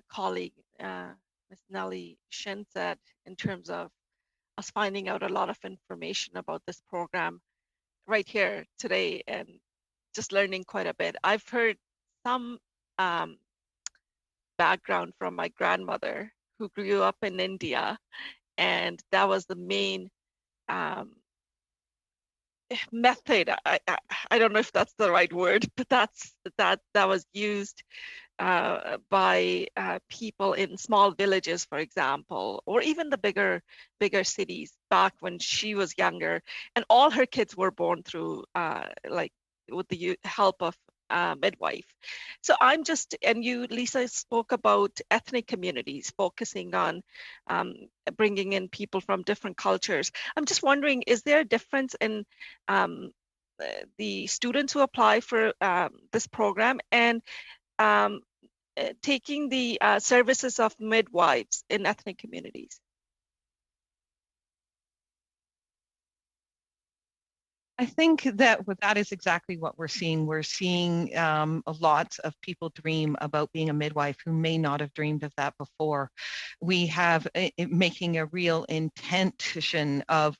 colleague, Ms. Nellie Shen, said in terms of us finding out a lot of information about this program right here today and just learning quite a bit. I've heard some background from my grandmother who grew up in India, and that was the main method. I don't know if that's the right word, but that was used by people in small villages, for example, or even the bigger cities back when she was younger, and all her kids were born through like with the help of midwife. So I'm just, and you, Lisa, spoke about ethnic communities, focusing on bringing in people from different cultures. I'm just wondering, is there a difference in the students who apply for this program and taking the services of midwives in ethnic communities?
I think that that is exactly what we're seeing. We're seeing lots of people dream about being a midwife who may not have dreamed of that before. We have making a real intention of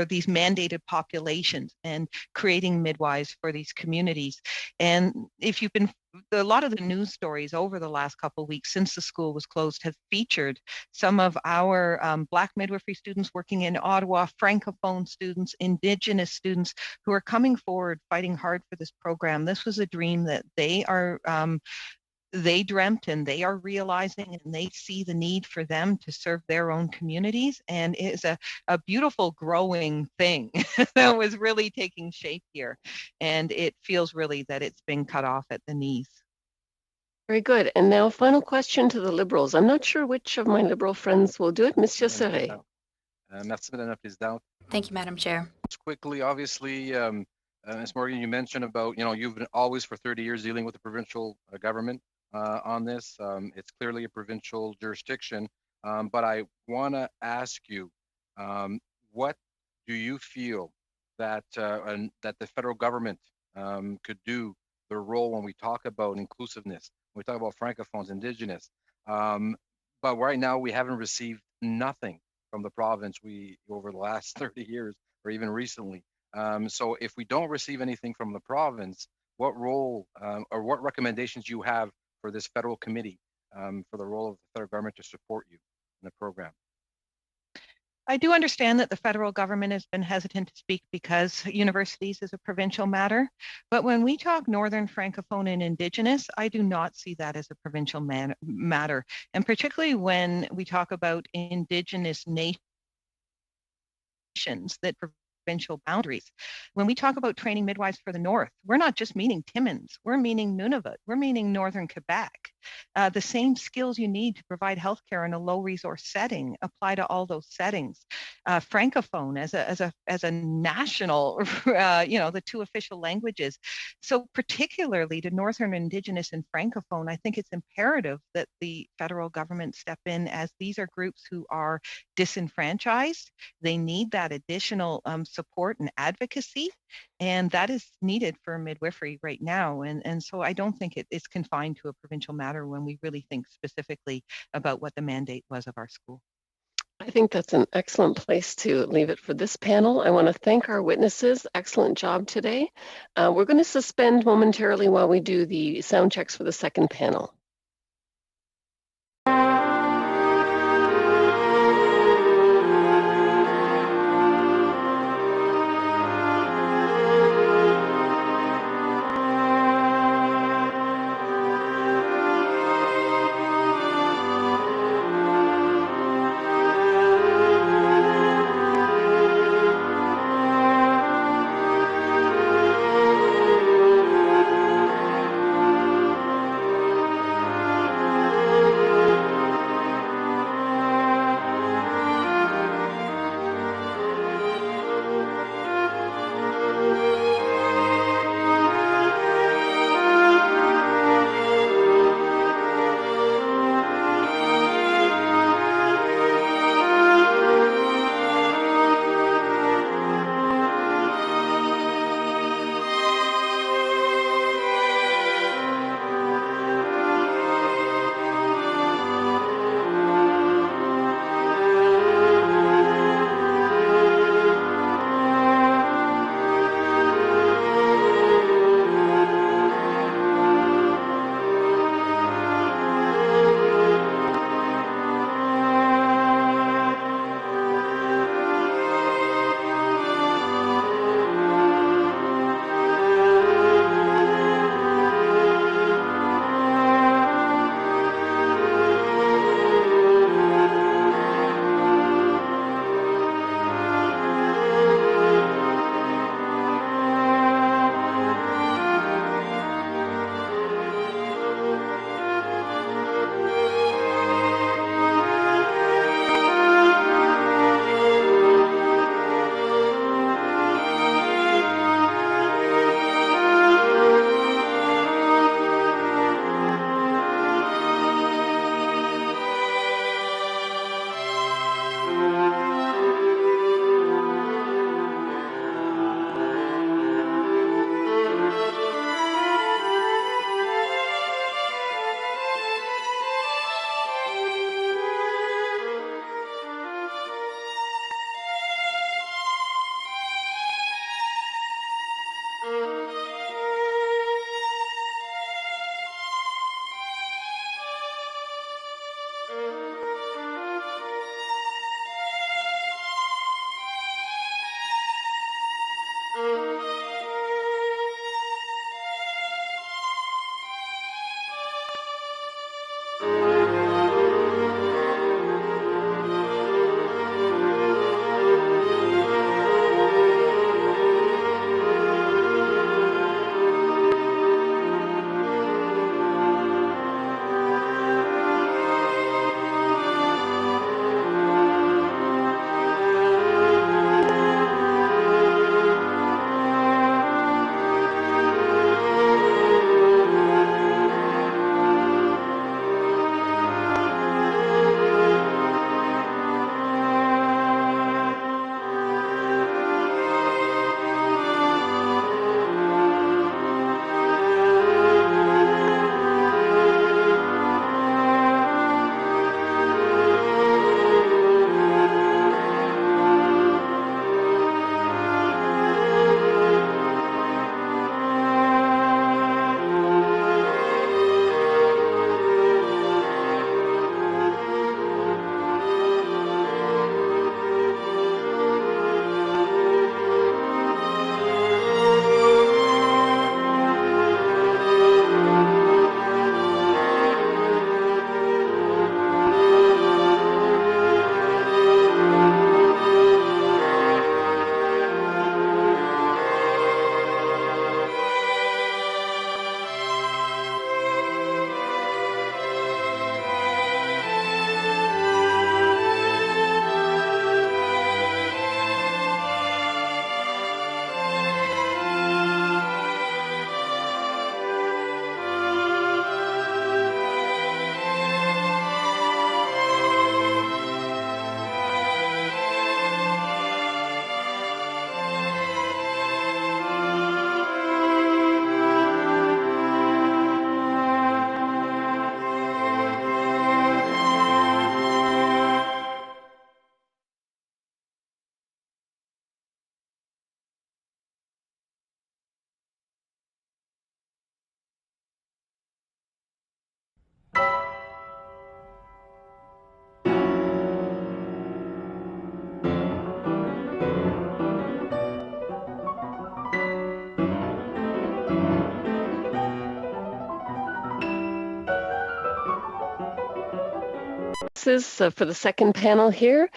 these mandated populations and creating midwives for these communities. And if you've been a lot of the news stories over the last couple of weeks since the school was closed have featured some of our Black midwifery students working in Ottawa, Francophone students, Indigenous students who are coming forward, fighting hard for this program. This was a dream that they dreamt and they are realizing, and they see the need for them to serve their own communities. And it is a beautiful growing thing that was really taking shape here. And it feels really that it's been cut off at the knees.
Very good. And now, final question to the Liberals. I'm not sure which of my Liberal friends will do it. Monsieur Serret.
Merci, Madame la Présidente.
Thank you, Madam Chair.
Just quickly, obviously, Ms. Morgan, you mentioned about, you've been always for 30 years dealing with the provincial government on this. It's clearly a provincial jurisdiction, but I want to ask you, what do you feel that that the federal government could do their role when we talk about inclusiveness, when we talk about Francophones, Indigenous? But right now we haven't received nothing from the province over the last 30 years or even recently. So if we don't receive anything from the province, what role or what recommendations you have for this federal committee for the role of the federal government to support you in the program?
I do understand that the federal government has been hesitant to speak because universities is a provincial matter. But when we talk Northern Francophone and Indigenous, I do not see that as a provincial matter. And particularly when we talk about Indigenous nations that provincial boundaries. When we talk about training midwives for the North, we're not just meaning Timmins, we're meaning Nunavut, we're meaning Northern Quebec. The same skills you need to provide healthcare in a low resource setting apply to all those settings. Francophone as a national, the two official languages. So particularly to Northern Indigenous and Francophone, I think it's imperative that the federal government step in, as these are groups who are disenfranchised. They need that additional support and advocacy, and that is needed for midwifery right now. And so I don't think it is confined to a provincial matter when we really think specifically about what the mandate was of our school.
I think that's an excellent place to leave it for this panel. I want to thank our witnesses. Excellent job today. We're going to suspend momentarily while we do the sound checks for the second panel. witnesses for the second panel here.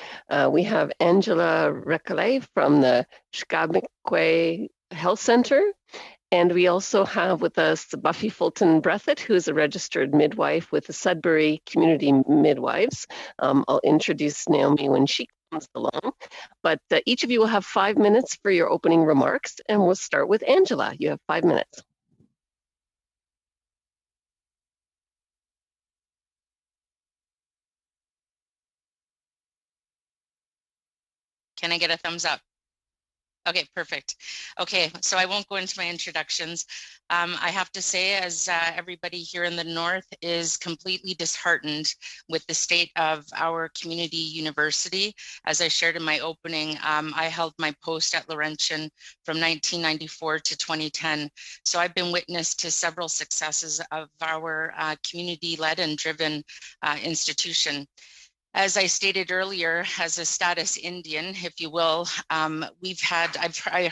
We have Angela Recollet from the Shkamakwe Health Center. And we also have with us Buffy Fulton Breathitt, who is a registered midwife with the Sudbury Community Midwives. I'll introduce Naomi when she comes along. But each of you will have 5 minutes for your opening remarks. And we'll start with Angela. You have 5 minutes.
Can I get a thumbs up? Okay, perfect. Okay, so I won't go into my introductions. I have to say, as everybody here in the North is completely disheartened with the state of our community university. As I shared in my opening, I held my post at Laurentian from 1994 to 2010. So I've been witness to several successes of our community-led and driven institution. As I stated earlier, as a status Indian, if you will, I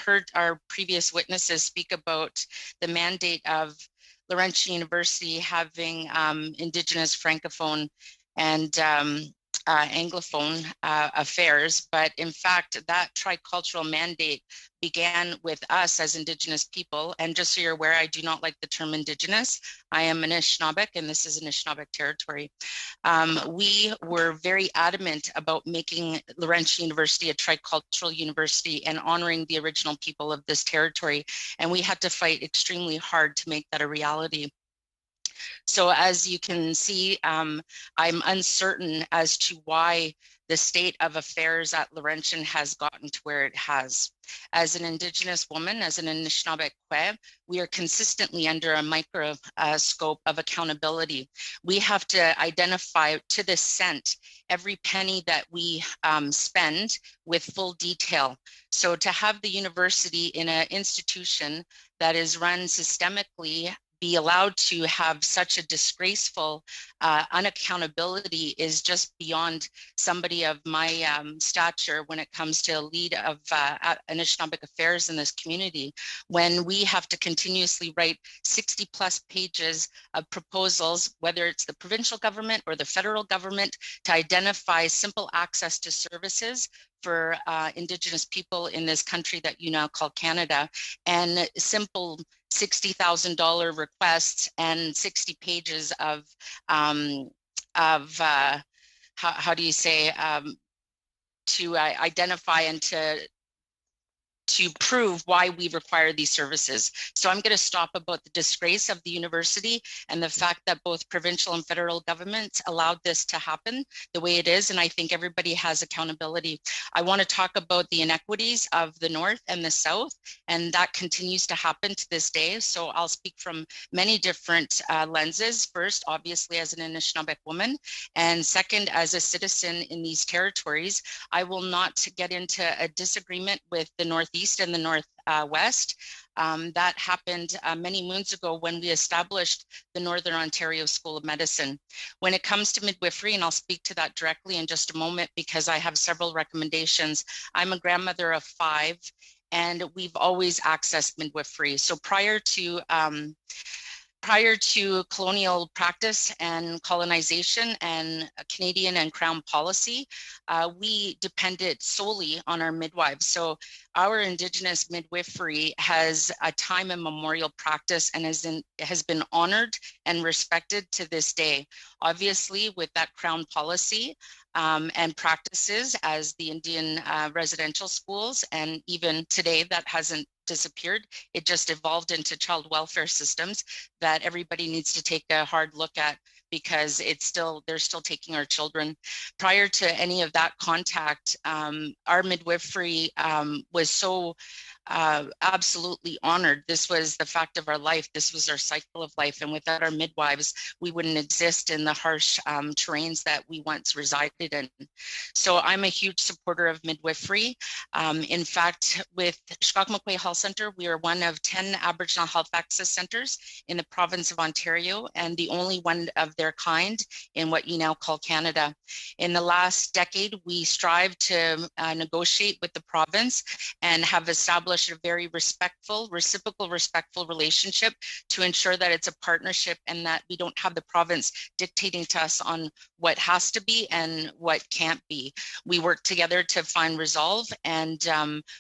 heard our previous witnesses speak about the mandate of Laurentian University having Indigenous Francophone and Anglophone affairs, but in fact, that tricultural mandate began with us as Indigenous people. And just so you're aware, I do not like the term Indigenous. I am Anishinaabeg, and this is Anishinaabeg territory. We were very adamant about making Laurentian University a tricultural university and honoring the original people of this territory. And we had to fight extremely hard to make that a reality. So as you can see, I'm uncertain as to why the state of affairs at Laurentian has gotten to where it has. As an Indigenous woman, as an Anishinaabe Kwe, we are consistently under a microscope of accountability. We have to identify to the cent every penny that we spend with full detail. So to have the university in an institution that is run systemically be allowed to have such a disgraceful unaccountability is just beyond somebody of my stature when it comes to lead of Anishinaabeg affairs in this community, when we have to continuously write 60 plus pages of proposals, whether it's the provincial government or the federal government, to identify simple access to services for Indigenous people in this country that you now call Canada, and simple $60,000 requests and 60 pages of how do you say, to identify and to prove why we require these services. So I'm going to stop about the disgrace of the university and the fact that both provincial and federal governments allowed this to happen the way it is. And I think everybody has accountability. I want to talk about the inequities of the North and the South, and that continues to happen to this day. So I'll speak from many different lenses. First, obviously, as an Anishinaabe woman, and second, as a citizen in these territories. I will not get into a disagreement with the Northeast and the Northwest. That happened many moons ago when we established the Northern Ontario School of Medicine. When it comes to midwifery, and I'll speak to that directly in just a moment because I have several recommendations. I'm a grandmother of 5, and we've always accessed midwifery. So prior to colonial practice and colonization and Canadian and Crown policy, we depended solely on our midwives. So our Indigenous midwifery has a time immemorial practice and has been honored and respected to this day. Obviously, with that Crown policy and practices as the Indian residential schools, and even today that hasn't disappeared. It just evolved into child welfare systems that everybody needs to take a hard look at because they're still taking our children. Prior to any of that contact, our midwifery was so absolutely honored. This was the fact of our life. This was our cycle of life. And without our midwives, we wouldn't exist in the harsh terrains that we once resided in. So I'm a huge supporter of midwifery. In fact, with Shkamakwe Health Center, we are one of 10 Aboriginal health access centers in the province of Ontario, and the only one of their kind in what you now call Canada. In the last decade, we strive to negotiate with the province and have established establish a very reciprocal respectful relationship to ensure that it's a partnership and that we don't have the province dictating to us on what has to be and what can't be. We work together to find resolve, and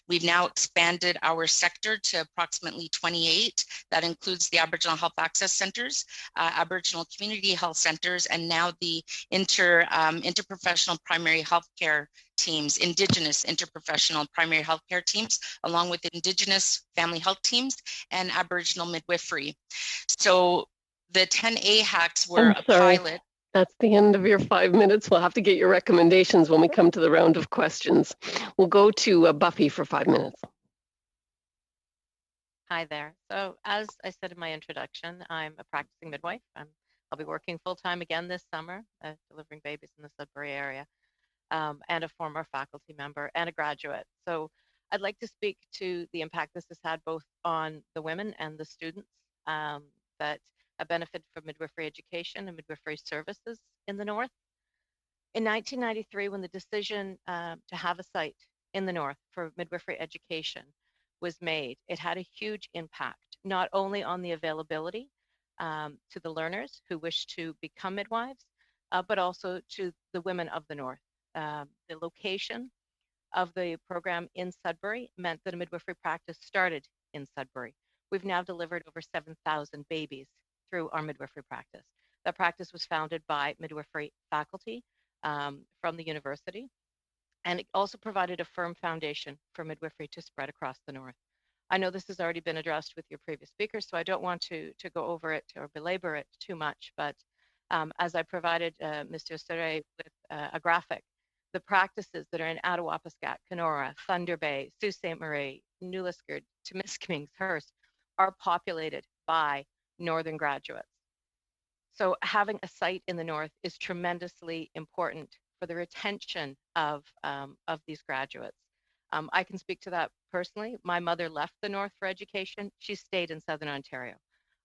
we've now expanded our sector to approximately 28. That includes the Aboriginal Health Access Centers, Aboriginal Community Health Centers, and now the interprofessional primary health care teams, Indigenous interprofessional primary health care teams, along with Indigenous family health teams and Aboriginal midwifery. So the 10 AHACs were a pilot.
That's the end of your 5 minutes. We'll have to get your recommendations when we come to the round of questions. We'll go to Buffy for 5 minutes.
Hi there. So as I said in my introduction, I'm a practicing midwife. I'll be working full-time again this summer, delivering babies in the Sudbury area, and a former faculty member and a graduate. So I'd like to speak to the impact this has had both on the women and the students that have benefited from midwifery education and midwifery services in the North. In 1993, when the decision to have a site in the North for midwifery education was made, it had a huge impact, not only on the availability to the learners who wish to become midwives, but also to the women of the North. The location of the program in Sudbury meant that a midwifery practice started in Sudbury. We've now delivered over 7,000 babies through our midwifery practice. That practice was founded by midwifery faculty from the university, and it also provided a firm foundation for midwifery to spread across the North. I know this has already been addressed with your previous speakers, so I don't want to go over it or belabor it too much, but as I provided Mr. Sere with a graphic, the practices that are in Attawapiskat, Kenora, Thunder Bay, Sault Ste. Marie, New Liskeard, Temiskaming, Hearst are populated by Northern graduates. So having a site in the North is tremendously important for the retention of these graduates. I can speak to that personally. My mother left the North for education. She stayed in Southern Ontario.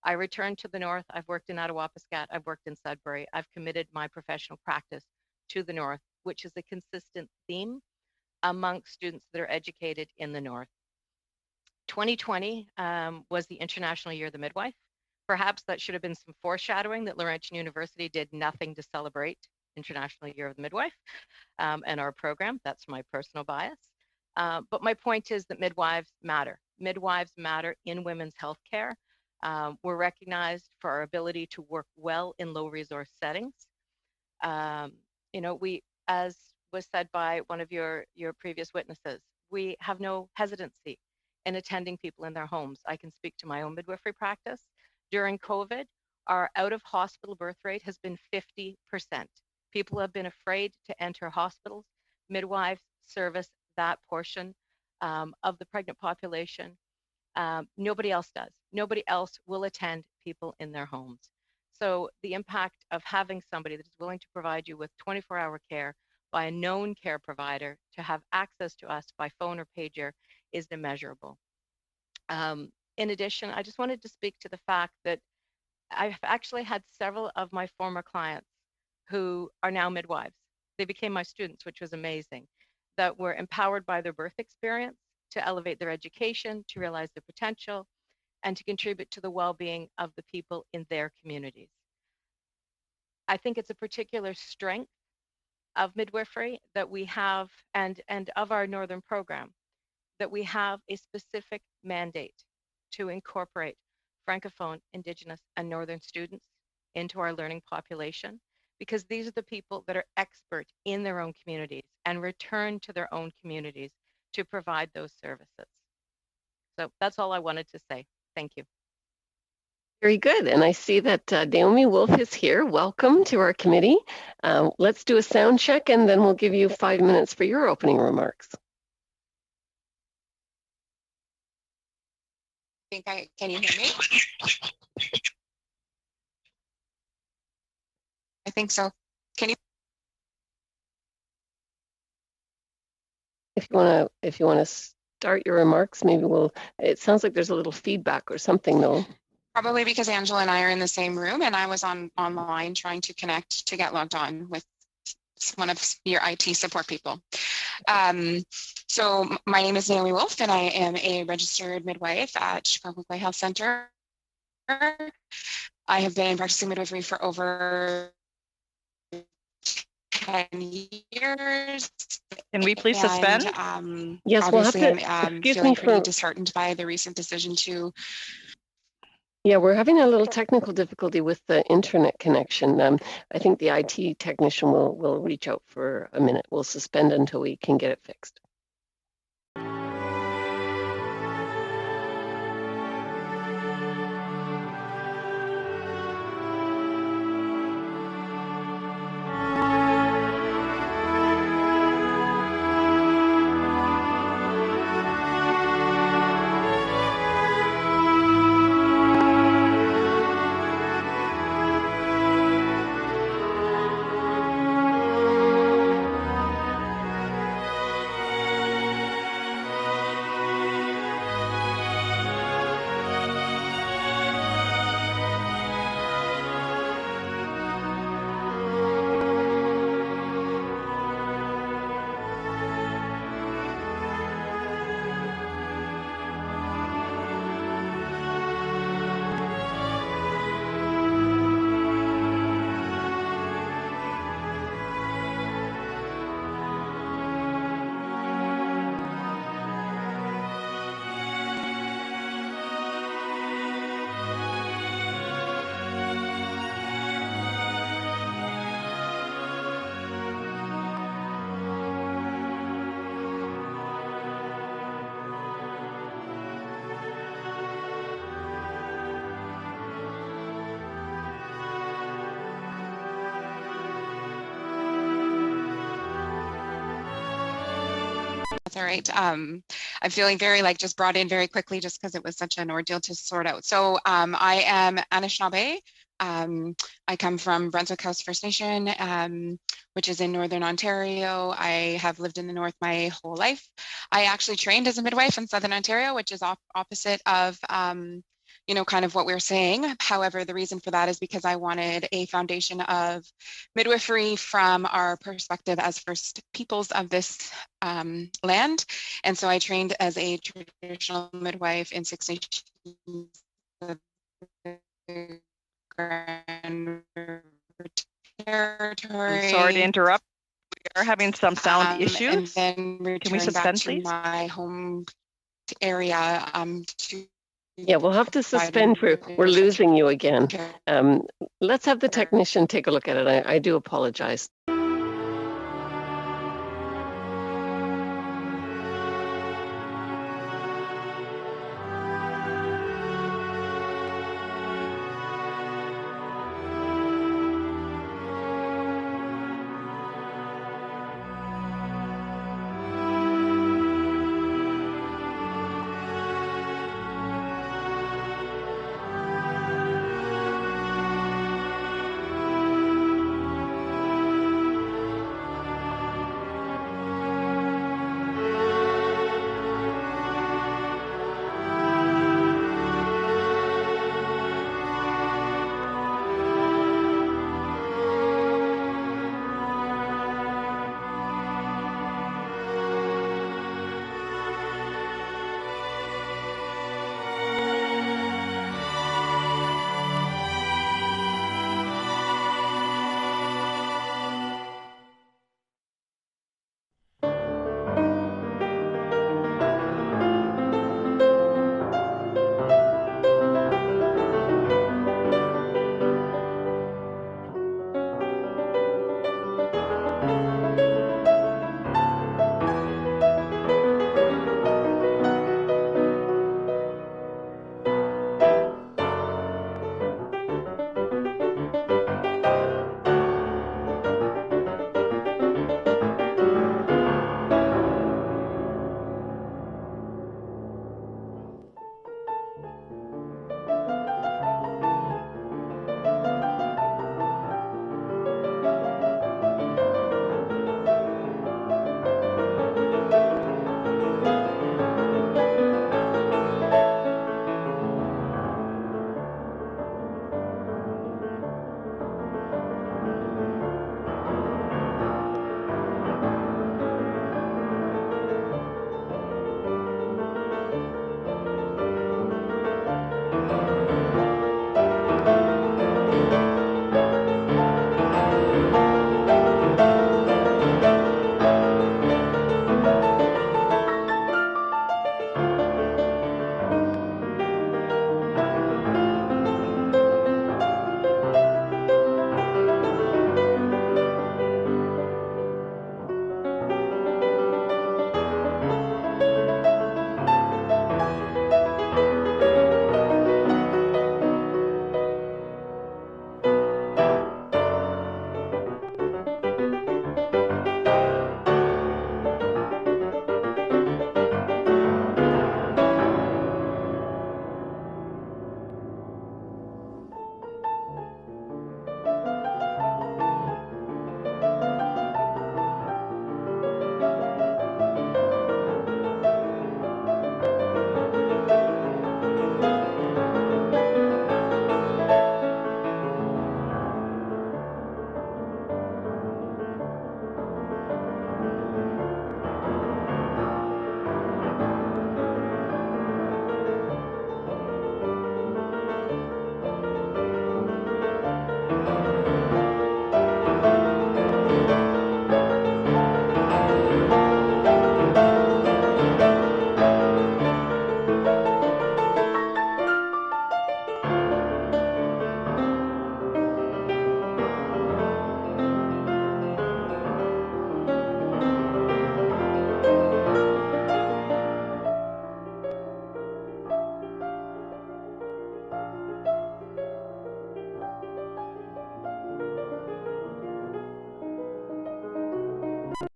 I returned to the North. I've worked in Attawapiskat. I've worked in Sudbury. I've committed my professional practice to the North, which is a consistent theme among students that are educated in the North. 2020 was the International Year of the Midwife. Perhaps that should have been some foreshadowing that Laurentian University did nothing to celebrate International Year of the Midwife and our program. That's my personal bias. But my point is that midwives matter. Midwives matter in women's healthcare. We're recognized for our ability to work well in low resource settings. You know, we, as was said by one of your previous witnesses, we have no hesitancy in attending people in their homes. I can speak to my own midwifery practice. During COVID, our out-of-hospital birth rate has been 50%. People have been afraid to enter hospitals. Midwives service that portion of the pregnant population. Nobody else does. Nobody else will attend people in their homes. So the impact of having somebody that is willing to provide you with 24-hour care by a known care provider to have access to us by phone or pager is immeasurable. In addition, I just wanted to speak to the fact that I've actually had several of my former clients who are now midwives. They became my students, which was amazing, that were empowered by their birth experience to elevate their education, to realize their potential, and to contribute to the well-being of the people in their communities. I think it's a particular strength of midwifery that we have, and of our Northern program, that we have a specific mandate to incorporate Francophone, Indigenous, and Northern students into our learning population, because these are the people that are expert in their own communities and return to their own communities to provide those services. So that's all I wanted to say. Thank you.
Very good. And I see that Naomi Wolf is here. Welcome to our committee. Let's do a sound check, and then we'll give you 5 minutes for your opening remarks.
Can you hear me? I think so. Can you?
If you want to start your remarks, maybe it sounds like there's a little feedback or something though.
Probably because Angela and I are in the same room, and I was online trying to connect to get logged on with one of your IT support people. So my name is Naomi Wolf, and I am a registered midwife at Chicago Clay Health Center. I have been practicing midwifery for over 10 years.
Can we please suspend?
Yes, we'll have
obviously
to.
I'm
Excuse
feeling
me
pretty
for.
disheartened by the recent decision to.
Yeah, we're having a little technical difficulty with the internet connection. I think the IT technician will reach out for a minute. We'll suspend until we can get it fixed.
That's all right. I'm feeling very just brought in very quickly just because it was such an ordeal to sort out. So I am Anishinaabe. I come from Brunswick House First Nation, which is in Northern Ontario. I have lived in the North my whole life. I actually trained as a midwife in Southern Ontario, which is opposite of kind of what we're saying. However, the reason for that is because I wanted a foundation of midwifery from our perspective as First Peoples of this land. And so I trained as a traditional midwife in Six Nations Grand River Territory.
I'm sorry to interrupt. We are having some sound issues.
And then
Can we
return back
suspend,
to
please?
my home area to.
Yeah, we'll have to suspend. We're losing you again. Let's have the technician take a look at it. I do apologize.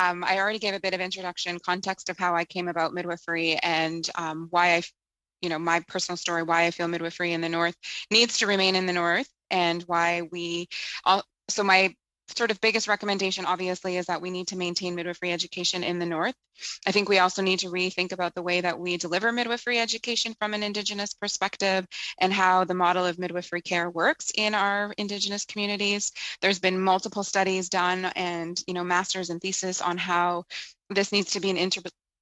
I already gave a bit of introduction, context of how I came about midwifery and why my personal story, why I feel midwifery in the North needs to remain in the North, and why so my sort of biggest recommendation obviously is that we need to maintain midwifery education in the North. I think we also need to rethink about the way that we deliver midwifery education from an Indigenous perspective and how the model of midwifery care works in our Indigenous communities. There's been multiple studies done and, masters and thesis on how this needs to be an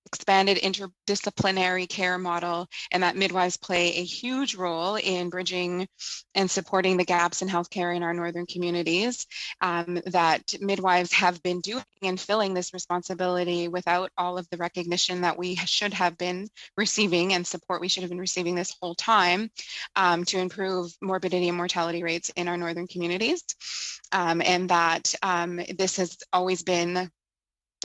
expanded interdisciplinary care model, and that midwives play a huge role in bridging and supporting the gaps in healthcare in our northern communities, that midwives have been doing and filling this responsibility without all of the recognition that we should have been receiving and support we should have been receiving this whole time, to improve morbidity and mortality rates in our northern communities, and that this has always been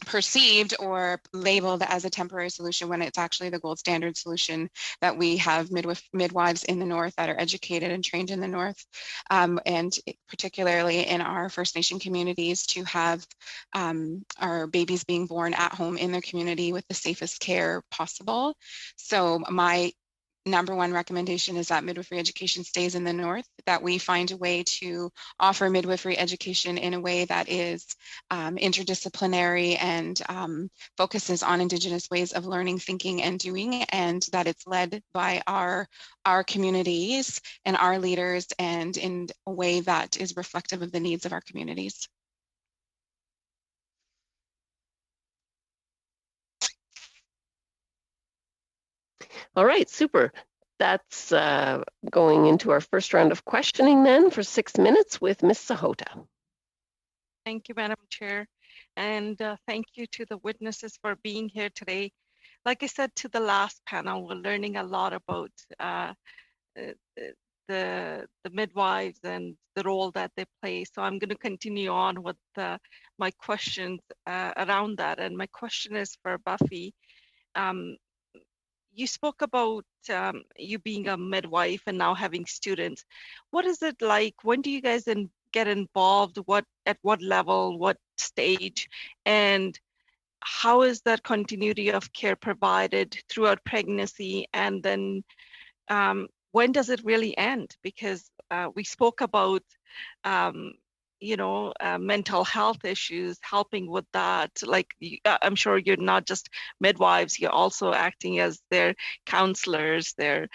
perceived or labeled as a temporary solution when it's actually the gold standard solution, that we have midwives in the North that are educated and trained in the North, and particularly in our First Nation communities, to have our babies being born at home in their community with the safest care possible. So my number one recommendation is that midwifery education stays in the North, that we find a way to offer midwifery education in a way that is interdisciplinary and focuses on Indigenous ways of learning, thinking, and doing, and that it's led by our communities and our leaders, and in a way that is reflective of the needs of our communities.
All right, super. That's going into our first round of questioning then for 6 minutes with Ms. Sahota.
Thank you, Madam Chair, and thank you to the witnesses for being here today. Like I said to the last panel, we're learning a lot about the midwives and the role that they play. So I'm going to continue on with my questions around that. And my question is for Buffy. You spoke about you being a midwife and now having students. What is it like? When do you guys get involved? At what level? What stage? And how is that continuity of care provided throughout pregnancy? And then when does it really end? Because we spoke about mental health issues, helping with that. Like, I'm sure you're not just midwives, you're also acting as their counselors, their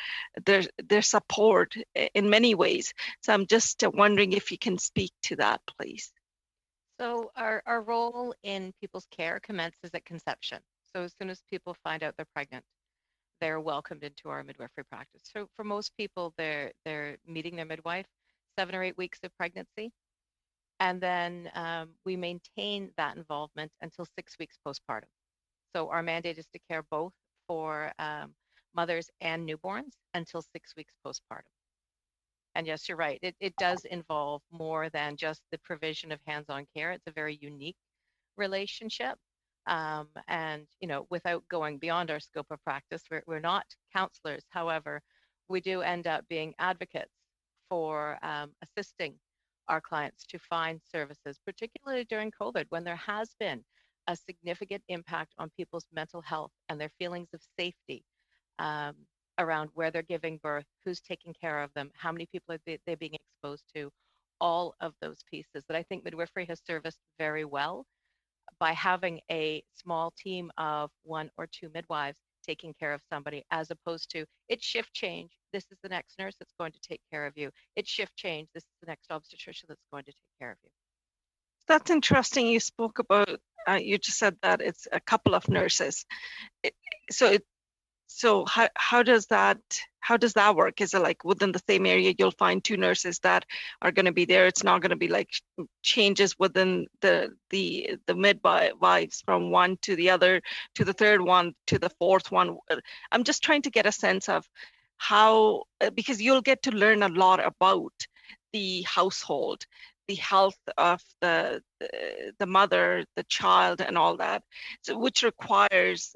support in many ways. So I'm just wondering if you can speak to that, please.
So our role in people's care commences at conception. So as soon as people find out they're pregnant, they're welcomed into our midwifery practice. So for most people, they're meeting their midwife 7 or 8 weeks of pregnancy. And then we maintain that involvement until 6 weeks postpartum. So our mandate is to care both for mothers and newborns until 6 weeks postpartum. And yes, you're right. It does involve more than just the provision of hands-on care. It's a very unique relationship. And, without going beyond our scope of practice, we're not counselors. However, we do end up being advocates for assisting our clients to find services, particularly during COVID, when there has been a significant impact on people's mental health and their feelings of safety around where they're giving birth, who's taking care of them, how many people are they being exposed to, all of those pieces that I think midwifery has serviced very well by having a small team of 1 or 2 midwives taking care of somebody, as opposed to it's shift change. This is the next nurse that's going to take care of you. It's shift change. This is the next obstetrician that's going to take care of you.
That's interesting. You spoke about, you just said that it's a couple of nurses. So how does that work? Is it like within the same area you'll find 2 nurses that are going to be there? It's not going to be like changes within the midwives from one to the other, to the third one, to the fourth one. I'm just trying to get a sense of how, because you'll get to learn a lot about the household, the health of the mother, the child, and all that, so which requires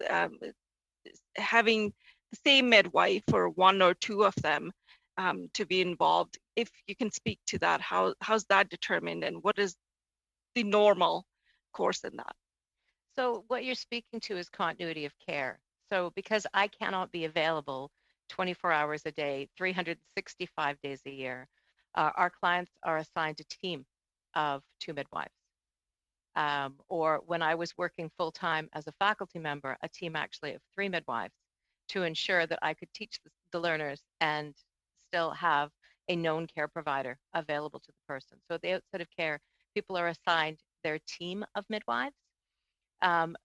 having the same midwife or 1 or 2 of them to be involved. If you can speak to that, how's that determined, and what is the normal course in that?
So what you're speaking to is continuity of care. So because I cannot be available 24 hours a day, 365 days a year, our clients are assigned a team of 2 midwives. Or when I was working full-time as a faculty member, a team actually of 3 midwives to ensure that I could teach the learners and still have a known care provider available to the person. So at the outset of care, people are assigned their team of midwives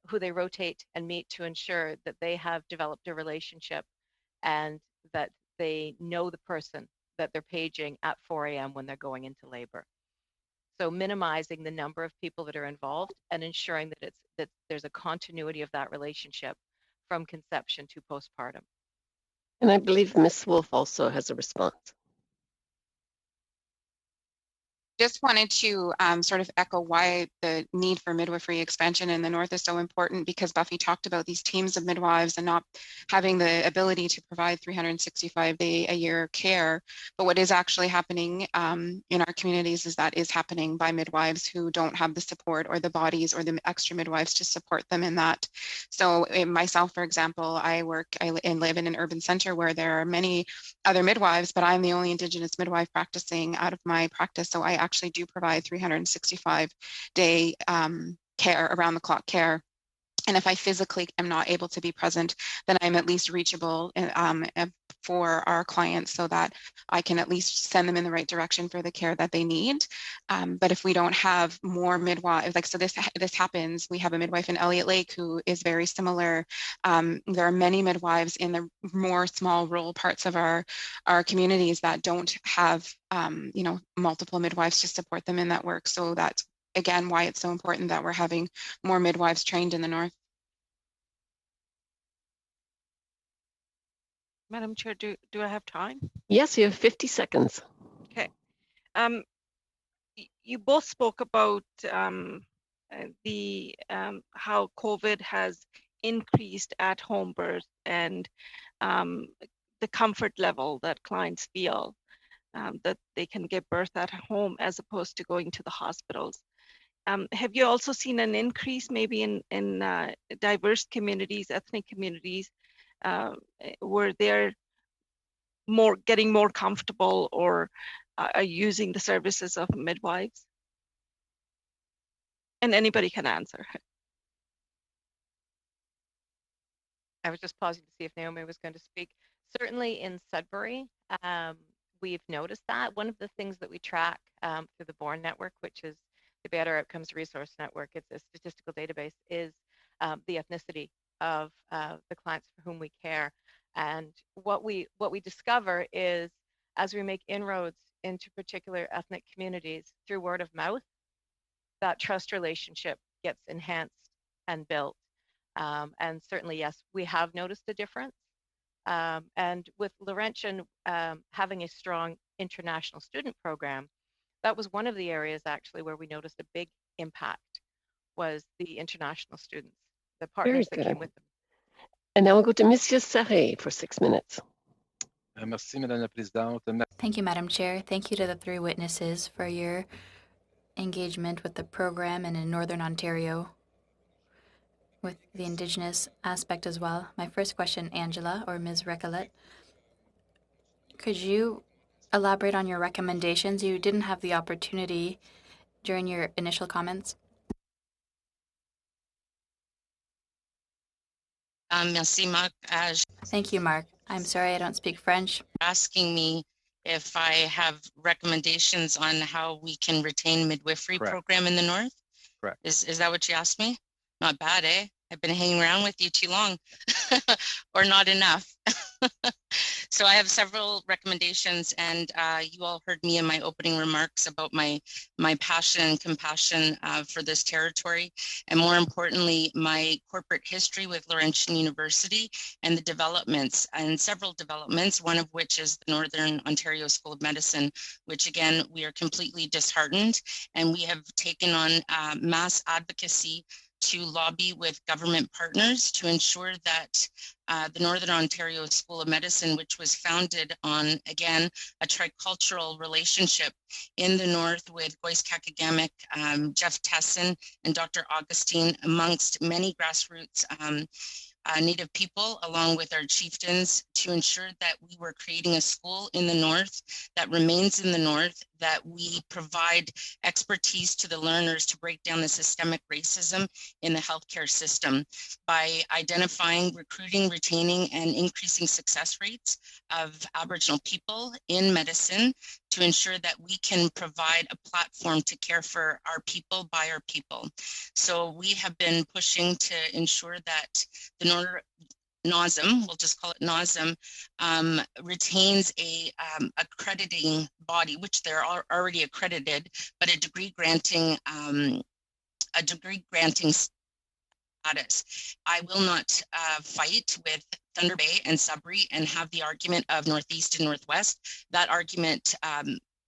who they rotate and meet to ensure that they have developed a relationship and that they know the person that they're paging at 4 a.m. when they're going into labor. So minimizing the number of people that are involved and ensuring that there's a continuity of that relationship from conception to postpartum.
And I believe Ms. Wolf also has a response.
Just wanted to sort of echo why the need for midwifery expansion in the North is so important, because Buffy talked about these teams of midwives and not having the ability to provide 365-day-a-year care. But what is actually happening in our communities is that is happening by midwives who don't have the support or the bodies or the extra midwives to support them in that. So myself, for example, I live in an urban center where there are many other midwives, but I'm the only Indigenous midwife practicing out of my practice. So I actually do provide 365-day care, around the clock care. And if I physically am not able to be present, then I'm at least reachable for our clients so that I can at least send them in the right direction for the care that they need. But if we don't have more midwives, like, so this happens, we have a midwife in Elliott Lake who is very similar. There are many midwives in the more small rural parts of our communities that don't have, multiple midwives to support them in that work. So that's, again, why it's so important that we're having more midwives trained in the North.
Madam Chair, do I have time?
Yes, you have 50 seconds.
Okay. You both spoke about how COVID has increased at-home birth and the comfort level that clients feel that they can give birth at home as opposed to going to the hospitals. Have you also seen an increase maybe in diverse communities, ethnic communities, where they're getting more comfortable or are using the services of midwives? And anybody can answer.
I was just pausing to see if Naomi was going to speak. Certainly in Sudbury, we've noticed that. One of the things that we track through the BORN network, which is the Better Outcomes Resource Network, it's a statistical database, is the ethnicity of the clients for whom we care. And what we discover is, as we make inroads into particular ethnic communities through word of mouth, that trust relationship gets enhanced and built. And certainly, yes, we have noticed a difference. And with Laurentian having a strong international student program, that was one of the areas actually where we noticed a big impact, was the international students, the partners that came with them.
And now we'll go to Monsieur Sarré for 6 minutes.
Thank you, Madam Chair. Thank you to the 3 witnesses for your engagement with the program and in Northern Ontario with the Indigenous aspect as well. My first question, Angela or Ms. Recollet, could you elaborate on your recommendations? You didn't have the opportunity during your initial comments.
Merci, Marc.
Thank you, Mark. I'm sorry I don't speak French.
Asking me if I have recommendations on how we can retain midwifery program in the North.
Correct.
Is that what you asked me? Not bad, eh? I've been hanging around with you too long, or not enough. So I have several recommendations, and you all heard me in my opening remarks about my passion and compassion for this territory, and more importantly, my corporate history with Laurentian University and the developments, and several developments, one of which is the Northern Ontario School of Medicine, which again, we are completely disheartened, and we have taken on mass advocacy to lobby with government partners to ensure that the Northern Ontario School of Medicine, which was founded on, again, a tricultural relationship in the North with Goyce Kakagamic, Jeff Tesson, and Dr. Augustine, amongst many grassroots Native people, along with our chieftains, to ensure that we were creating a school in the North that remains in the North, that we provide expertise to the learners to break down the systemic racism in the healthcare system by identifying, recruiting, retaining, and increasing success rates of Aboriginal people in medicine to ensure that we can provide a platform to care for our people by our people. So we have been pushing to ensure that the NOSM, we'll just call it NOSM, retains a accrediting body, which they're already accredited, but a degree granting status. I will not fight with Thunder Bay and Sudbury and have the argument of Northeast and Northwest. That argument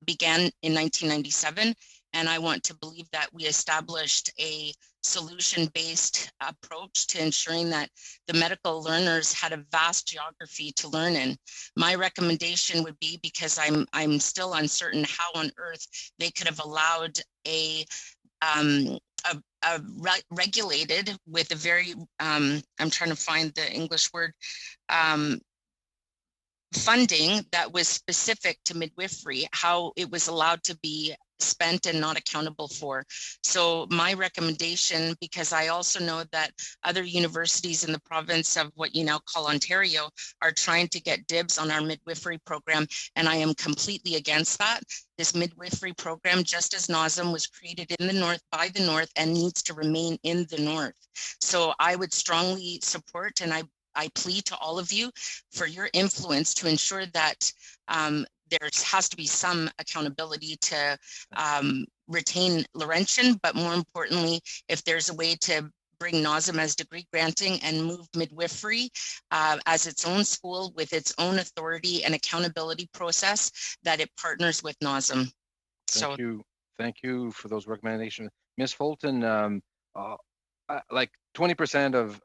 began in 1997, and I want to believe that we established a solution-based approach to ensuring that the medical learners had a vast geography to learn in. My recommendation would be, because I'm still uncertain how on earth they could have allowed a regulated with a very, I'm trying to find the English word, funding that was specific to midwifery, how it was allowed to be spent and not accountable for. So my recommendation, because I also know that other universities in the province of what you now call Ontario are trying to get dibs on our midwifery program, and I am completely against that. This midwifery program, just as NOSM, was created in the North by the North and needs to remain in the North. So I would strongly support, and I plead to all of you for your influence to ensure that there has to be some accountability to retain Laurentian, but more importantly, if there's a way to bring NOSM as degree granting and move midwifery as its own school with its own authority and accountability process, that it partners with NOSM.
Thank you for those recommendations. Ms. Fulton, like 20% of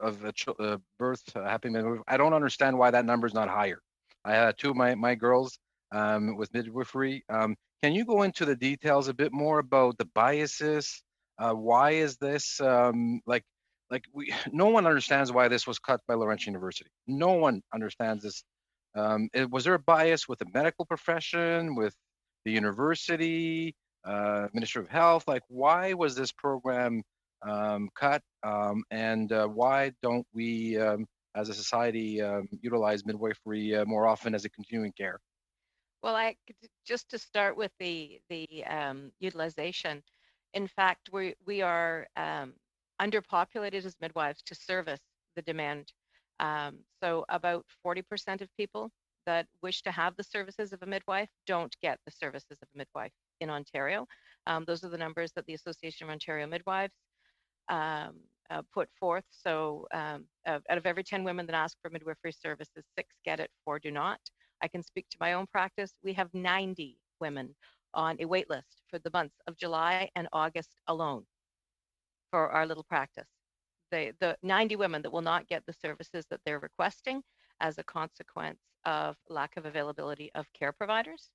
birth happy midwifery. I don't understand why that number is not higher. I had two of my girls with midwifery. Can you go into the details a bit more about the biases? Why is this no one understands why this was cut by Laurentian University. No one understands this. Was there a bias with the medical profession, with the university, Ministry of Health? Like, why was this program cut, and why don't we as a society utilize midwifery more often as a continuing care?
Well, just to start with the utilization, in fact, we are underpopulated as midwives to service the demand. So about 40% of people that wish to have the services of a midwife don't get the services of a midwife in Ontario. Those are the numbers that the Association of Ontario Midwives put forth. So out of every 10 women that ask for midwifery services, 6 get it, 4 do not. I can speak to my own practice. We have 90 women on a wait list for the months of July and August alone for our little practice. The 90 women that will not get the services that they're requesting as a consequence of lack of availability of care providers.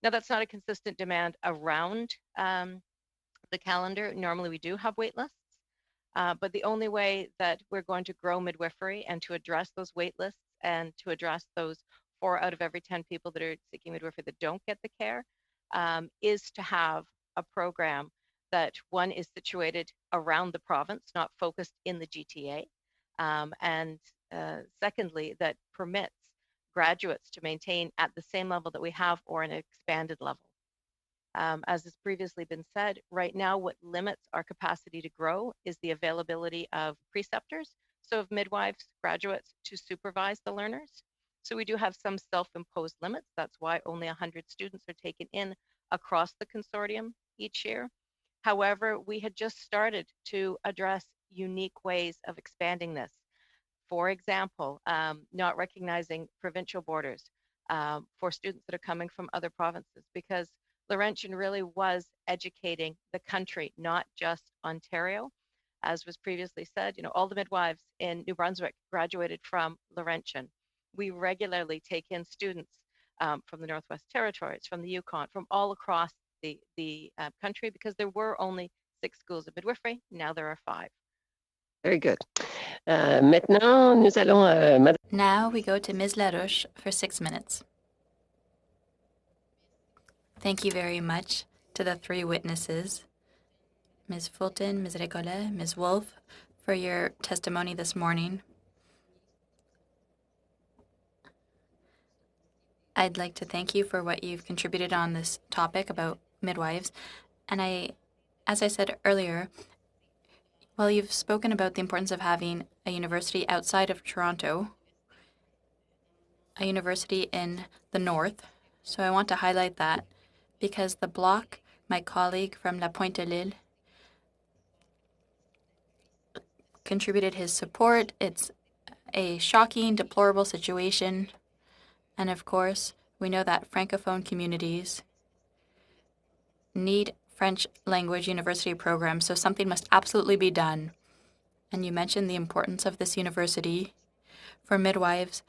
Now, that's not a consistent demand around the calendar. Normally, we do have wait lists, but the only way that we're going to grow midwifery and to address those wait lists and to address those 4 out of every 10 people that are seeking midwifery that don't get the care is to have a program that, one, is situated around the province, not focused in the GTA, and secondly, that permits graduates to maintain at the same level that we have or an expanded level. As has previously been said, right now what limits our capacity to grow is the availability of preceptors, so of midwives, graduates to supervise the learners. So we do have some self-imposed limits. That's why only 100 students are taken in across the consortium each year. However, we had just started to address unique ways of expanding this. For example, not recognizing provincial borders for students that are coming from other provinces, because Laurentian really was educating the country, not just Ontario. As was previously said, all the midwives in New Brunswick graduated from Laurentian. We regularly take in students from the Northwest Territories, from the Yukon, from all across the country, because there were only 6 schools of midwifery. Now there are 5.
Very good. Maintenant, nous allons,
Now we go to Ms. Larouche for 6 minutes. Thank you very much to the 3 witnesses, Ms. Fulton, Ms. Recollet, Ms. Wolf, for your testimony this morning. I'd like to thank you for what you've contributed on this topic about midwives. And as I said earlier, well, you've spoken about the importance of having a university outside of Toronto, a university in the north. So I want to highlight that because the bloc, my colleague from La Pointe-à-l'Île, contributed his support. It's a shocking, deplorable situation. And of course, we know that Francophone communities need French language university programs, so something must absolutely be done. And you mentioned the importance of this university for midwives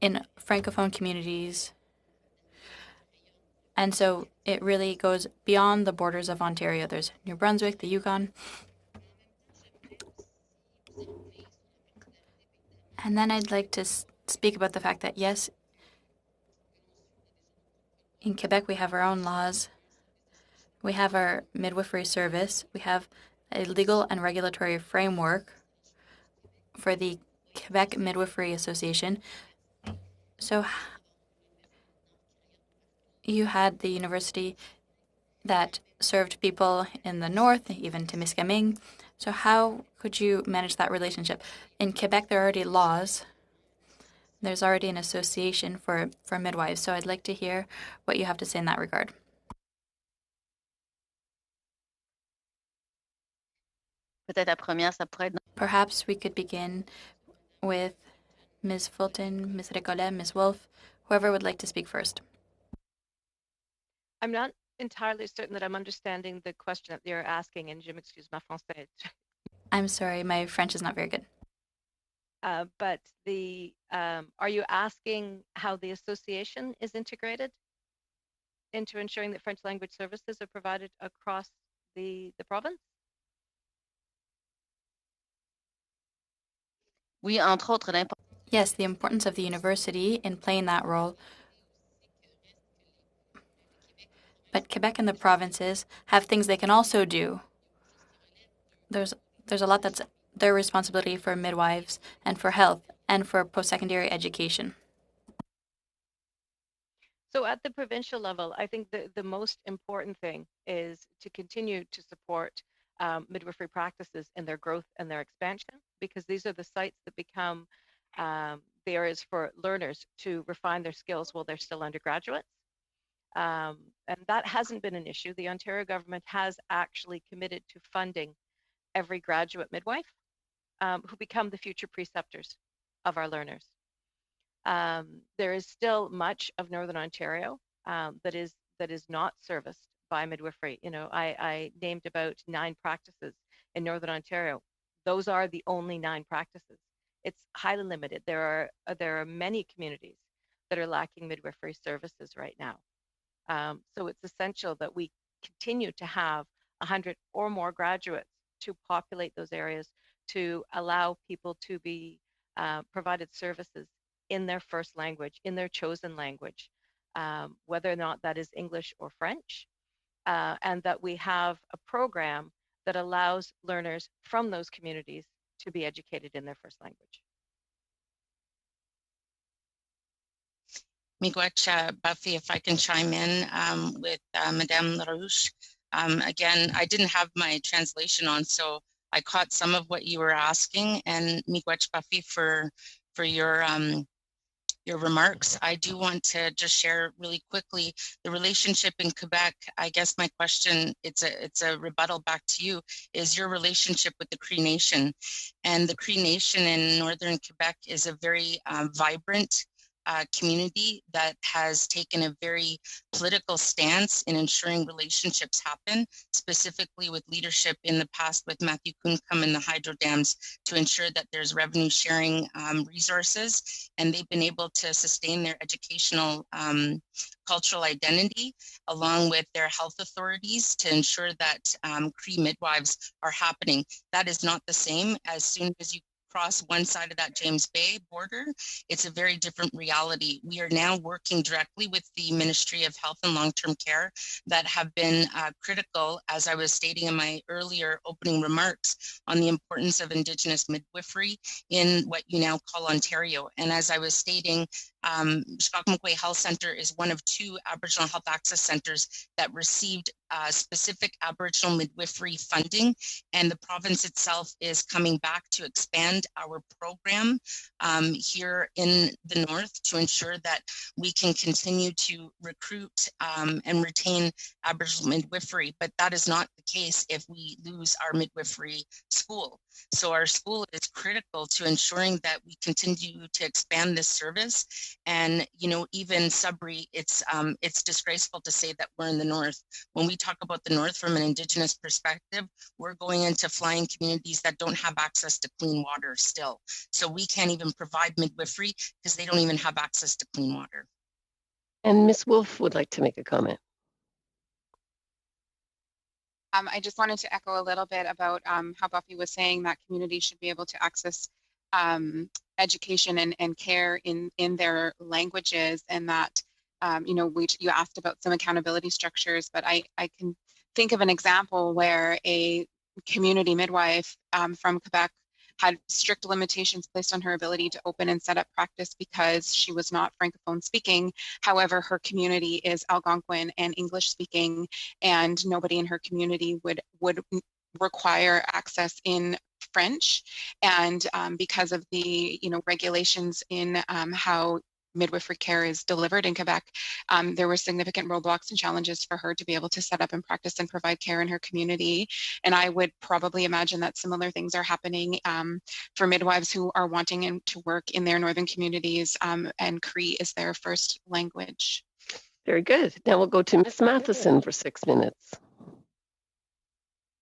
in Francophone communities. And so it really goes beyond the borders of Ontario. There's New Brunswick, the Yukon. And then I'd like to speak about the fact that, yes, in Quebec, we have our own laws. We have our midwifery service. We have a legal and regulatory framework for the Quebec Midwifery Association. So you had the university that served people in the north, even Témiscamingue. So how could you manage that relationship? In Quebec, there are already laws. There's already an association for midwives. So I'd like to hear what you have to say in that regard. Perhaps we could begin with Ms. Fulton, Ms. Recollet, Ms. Wolf, whoever would like to speak first.
I'm not entirely certain that I'm understanding the question that you're asking, and je m'excuse ma français.
I'm sorry, my French is not very good.
But are you asking how the association is integrated into ensuring that French language services are provided across the province?
Yes, the importance of the university in playing that role. But Quebec and the provinces have things they can also do. There's a lot that's their responsibility for midwives and for health and for post-secondary education.
So at the provincial level, I think the most important thing is to continue to support midwifery practices in their growth and their expansion, because these are the sites that become the areas for learners to refine their skills while they're still undergraduates. And that hasn't been an issue. The Ontario government has actually committed to funding every graduate midwife who become the future preceptors of our learners. There is still much of Northern Ontario that is not serviced by midwifery. I named about 9 practices in Northern Ontario. Those are the only 9 practices. It's highly limited. There are many communities that are lacking midwifery services right now. So it's essential that we continue to have 100 or more graduates to populate those areas, to allow people to be provided services in their first language, in their chosen language, whether or not that is English or French, and that we have a program that allows learners from those communities to be educated in their first language.
Miigwech, Buffy, if I can chime in with Madame Larouche. Again, I didn't have my translation on, so I caught some of what you were asking, and Miigwech, Buffy, for your remarks. I do want to just share really quickly the relationship in Quebec. I guess my question, it's a rebuttal back to you, is your relationship with the Cree Nation. And the Cree Nation in Northern Quebec is a very vibrant community that has taken a very political stance in ensuring relationships happen, specifically with leadership in the past with Matthew Kuncum and the hydro dams to ensure that there's revenue sharing resources, and they've been able to sustain their educational cultural identity along with their health authorities to ensure that Cree midwives are happening. That is not the same. As soon as you cross one side of that James Bay border, it's a very different reality. We are now working directly with the Ministry of Health and Long-Term Care that have been critical, as I was stating in my earlier opening remarks, on the importance of Indigenous midwifery in what you now call Ontario. And as I was stating, Shkakmakwe Health Centre is one of 2 Aboriginal Health Access Centres that received specific Aboriginal midwifery funding, and the province itself is coming back to expand our program here in the north to ensure that we can continue to recruit and retain Aboriginal midwifery. But that is not the case if we lose our midwifery school. So our school is critical to ensuring that we continue to expand this service. And, you know, even Sudbury, it's disgraceful to say that we're in the north. When we talk about the north from an Indigenous perspective, we're going into flying communities that don't have access to clean water still. So we can't even provide midwifery because they don't even have access to clean water.
And Ms. Wolf would like to make a comment.
I just wanted to echo a little bit about how Buffy was saying that communities should be able to access education and care in their languages, and that you know, you asked about some accountability structures, but I can think of an example where a community midwife from Quebec had strict limitations placed on her ability to open and set up practice because she was not Francophone speaking. However, her community is Algonquin and English speaking, and nobody in her community would require access in French. And because of the, you know, regulations in how midwifery care is delivered in Quebec, there were significant roadblocks and challenges for her to be able to set up and practice and provide care in her community. And I would probably imagine that similar things are happening for midwives who are wanting to work in their northern communities, and Cree is their first language.
Very good. Now we'll go to Ms. Matheson for 6 minutes.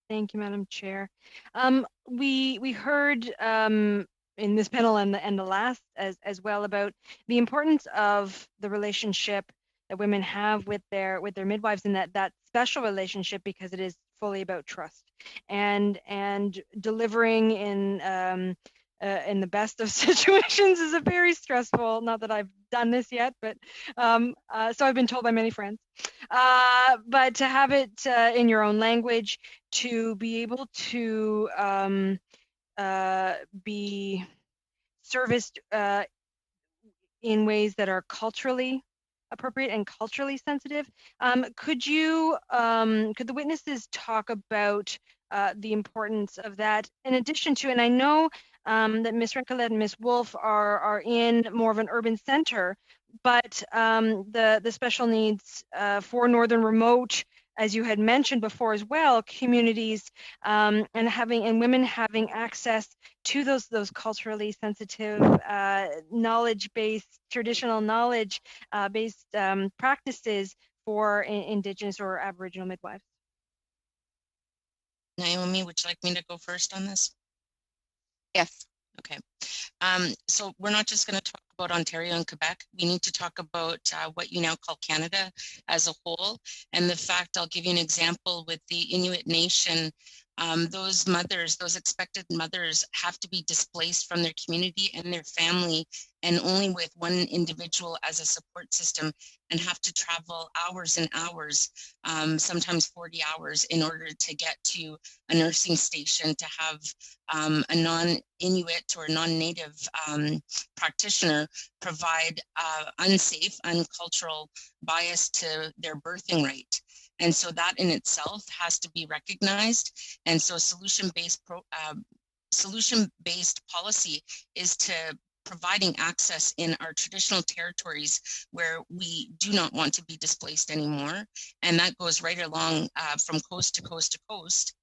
Thank you, Madam Chair. We heard in this panel and the last as well about the importance of the relationship that women have with their midwives, and that special relationship, because it is fully about trust and delivering in the best of situations is a very stressful, not that I've done this yet, but so I've been told by many friends, but to have it in your own language, to be able to be serviced in ways that are culturally appropriate and culturally sensitive. Could the witnesses talk about the importance of that, in addition to, and I know that Ms. Rinkelet and Ms. Wolf are in more of an urban center, but the special needs for Northern Remote, as you had mentioned before as well, communities and women having access to those culturally sensitive, knowledge-based, traditional knowledge-based practices for Indigenous or Aboriginal midwives.
Naomi, would you like me to go first on this?
Yes.
Okay. So we're not just going to talk about Ontario and Quebec. We need to talk about what you now call Canada as a whole. And the fact, I'll give you an example with the Inuit Nation. Those mothers, those expected mothers, have to be displaced from their community and their family, and only with one individual as a support system, and have to travel hours and hours, sometimes 40 hours, in order to get to a nursing station to have a non-Inuit or non-native practitioner provide unsafe, uncultural bias to their birthing rate. And so that in itself has to be recognized. And so solution-based policy is to providing access in our traditional territories where we do not want to be displaced anymore. And that goes right along from coast to coast to coast.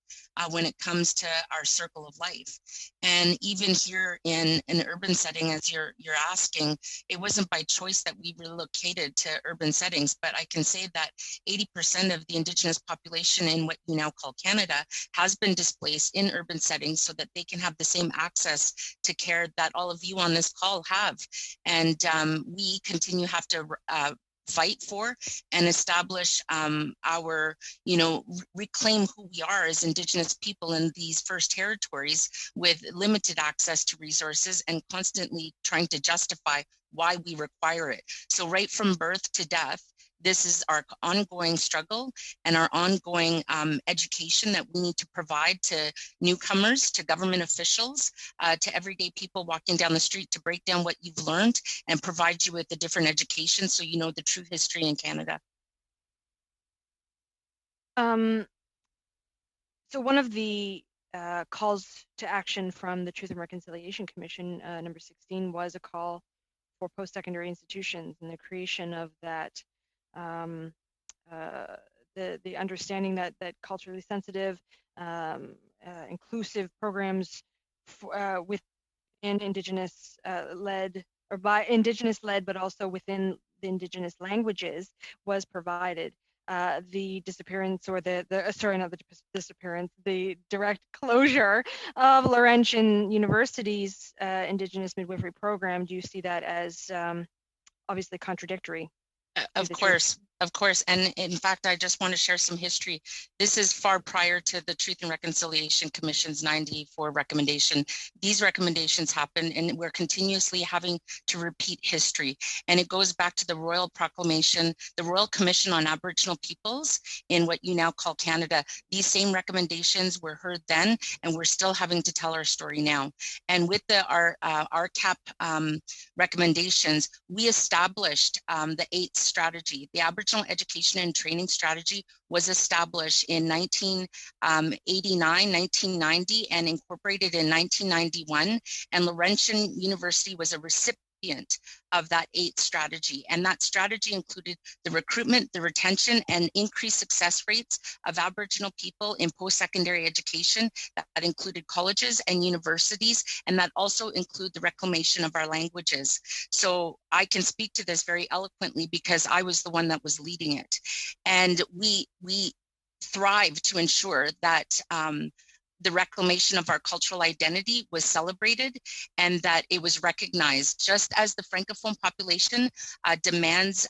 when it comes to our circle of life. And even here in an urban setting, as you're asking, it wasn't by choice that we relocated to urban settings, but I can say that 80% of the Indigenous population in what you now call Canada has been displaced in urban settings so that they can have the same access to care that all of you on this call have. And we continue to have to fight for and establish our, reclaim who we are as Indigenous people in these first territories with limited access to resources and constantly trying to justify why we require it. So right from birth to death, this is our ongoing struggle and our ongoing education that we need to provide to newcomers, to government officials, to everyday people walking down the street, to break down what you've learned and provide you with a different education so you know the true history in Canada.
So one of the calls to action from the Truth and Reconciliation Commission, number 16, was a call for post-secondary institutions and the creation of that, the understanding that culturally sensitive, inclusive programs within Indigenous led, or by Indigenous led, but also within the Indigenous languages was provided. The disappearance, or sorry, not the disappearance, the direct closure of Laurentian University's Indigenous midwifery program, do you see that as obviously contradictory?
Of course. And in fact, I just want to share some history. This is far prior to the Truth and Reconciliation Commission's 94 recommendation. These recommendations happened, and we're continuously having to repeat history. And it goes back to the Royal Proclamation, the Royal Commission on Aboriginal Peoples in what you now call Canada. These same recommendations were heard then, and we're still having to tell our story now. And with our RCAP recommendations, we established the 8th strategy. The Aboriginal Education and Training Strategy was established in 1989, 1990, and incorporated in 1991. And Laurentian University was a recipient of that 8th strategy. And that strategy included the recruitment, the retention, and increased success rates of Aboriginal people in post-secondary education. That included colleges and universities, and that also include the reclamation of our languages. So I can speak to this very eloquently because I was the one that was leading it. And we thrive to ensure that the reclamation of our cultural identity was celebrated and that it was recognized, just as the Francophone population demands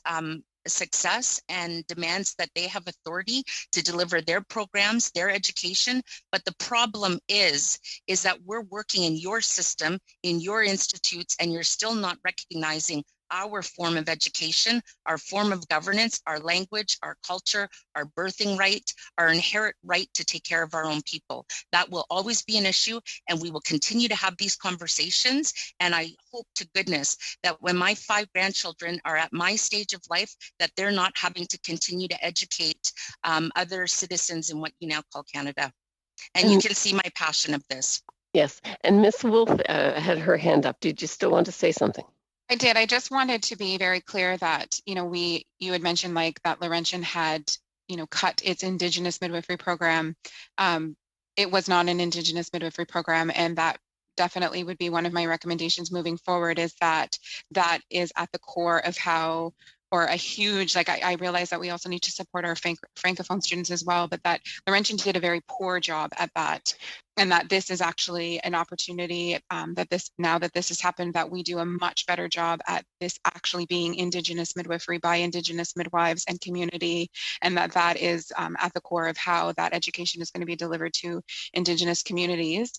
success and demands that they have authority to deliver their programs, their education. But the problem is that we're working in your system, in your institutes, and you're still not recognizing our form of education, our form of governance, our language, our culture, our birthing right, our inherent right to take care of our own people. That will always be an issue, and we will continue to have these conversations. And I hope to goodness that when my 5 grandchildren are at my stage of life, that they're not having to continue to educate other citizens in what you now call Canada. And you can see my passion of this.
Yes, and Ms. Wolf had her hand up. Did you still want to say something?
I did. I just wanted to be very clear that, you had mentioned like that Laurentian had, cut its Indigenous midwifery program. It was not an Indigenous midwifery program, and that definitely would be one of my recommendations moving forward, is that is at the core of how, or a huge, I realize that we also need to support our Francophone students as well, but that Laurentian did a very poor job at that. And that this is actually an opportunity now that this has happened, that we do a much better job at this actually being Indigenous midwifery by Indigenous midwives and community, and that is at the core of how that education is going to be delivered to Indigenous communities.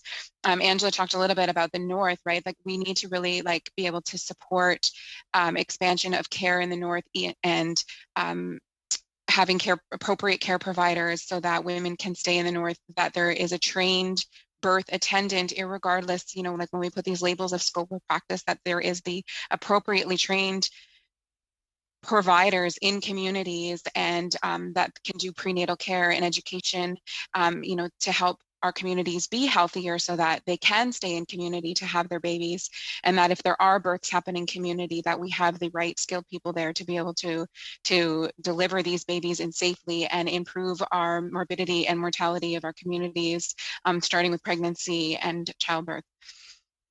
Angela talked a little bit about the North, right? Like we need to really be able to support expansion of care in the North and having appropriate care providers so that women can stay in the North, that there is a trained birth attendant, irregardless, like when we put these labels of scope of practice, that there is the appropriately trained providers in communities and that can do prenatal care and education, to help our communities be healthier so that they can stay in community to have their babies, and that if there are births happen in community, that we have the right skilled people there to be able to deliver these babies in safely and improve our morbidity and mortality of our communities, starting with pregnancy and childbirth.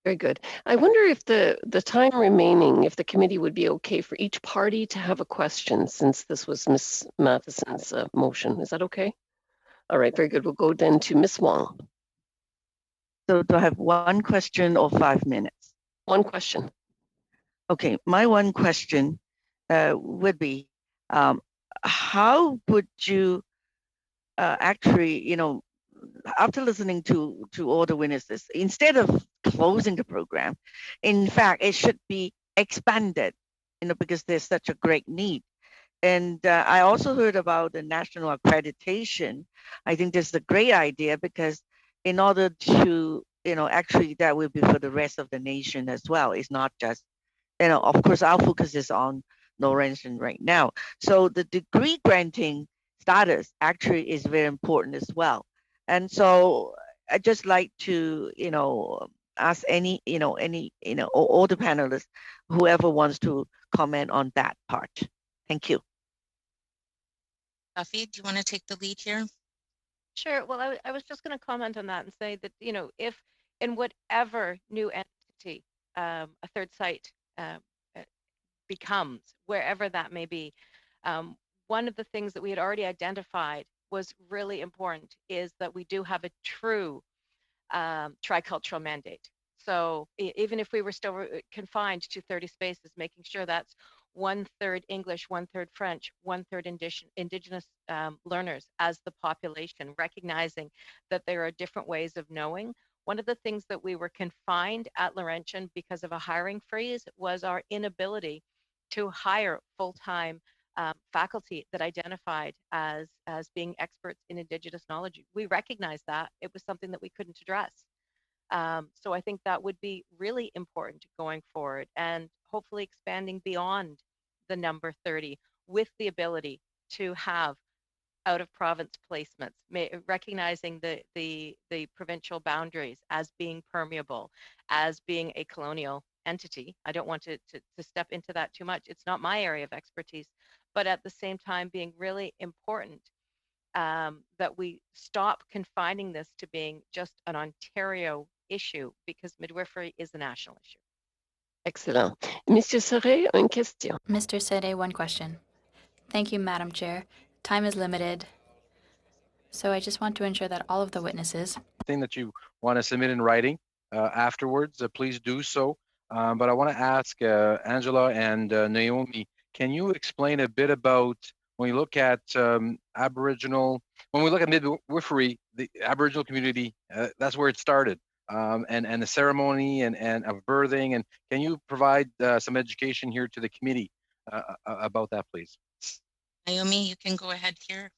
Very good. I wonder if the time remaining, if the committee would be okay for each party to have a question, since this was Ms. Matheson's motion. Is that okay? All right, very good. We'll go then to Ms. Wong.
So do I have one question or 5 minutes?
One question.
Okay, my one question would be, how would you actually, you know, after listening to all the witnesses, instead of closing the program, in fact, it should be expanded, you know, because there's such a great need. And I also heard about the national accreditation. I think this is a great idea because in order to, you know, actually that will be for the rest of the nation as well. It's not just, you know, of course, our focus is on Laurentian right now. So the degree granting status actually is very important as well. And so I just like to, you know, ask all the panelists, whoever wants to comment on that part. Thank you.
Buffy, do you want to take the lead here?
Sure. Well, I was just going to comment on that and say that, you know, if in whatever new entity a third site becomes, wherever that may be, one of the things that we had already identified was really important is that we do have a true tricultural mandate. So even if we were still confined to 30 spaces, making sure that's 1/3 English, 1/3 French, 1/3 Indigenous learners as the population, recognizing that there are different ways of knowing. One of the things that we were confined at Laurentian because of a hiring freeze was our inability to hire full-time faculty that identified as being experts in Indigenous knowledge. We recognized that. It was something that we couldn't address. So I think that would be really important going forward, and hopefully expanding beyond the number 30 with the ability to have out of province placements, recognizing the provincial boundaries as being permeable, as being a colonial entity. I don't want to step into that too much. It's not my area of expertise, but at the same time being really important that we stop confining this to being just an Ontario issue, because midwifery is a national issue.
Excellent. Mr. Serret, une question.
Mr. Serret, one question. Thank you, Madam Chair. Time is limited, so I just want to ensure that all of the witnesses...
Thing that you want to submit in writing afterwards, please do so. But I want to ask Angela and Naomi, can you explain a bit about when we look at Aboriginal, when we look at midwifery, the Aboriginal community, that's where it started, and the ceremony and of birthing, and can you provide some education here to the committee about that, please?
Naomi, you can go ahead here.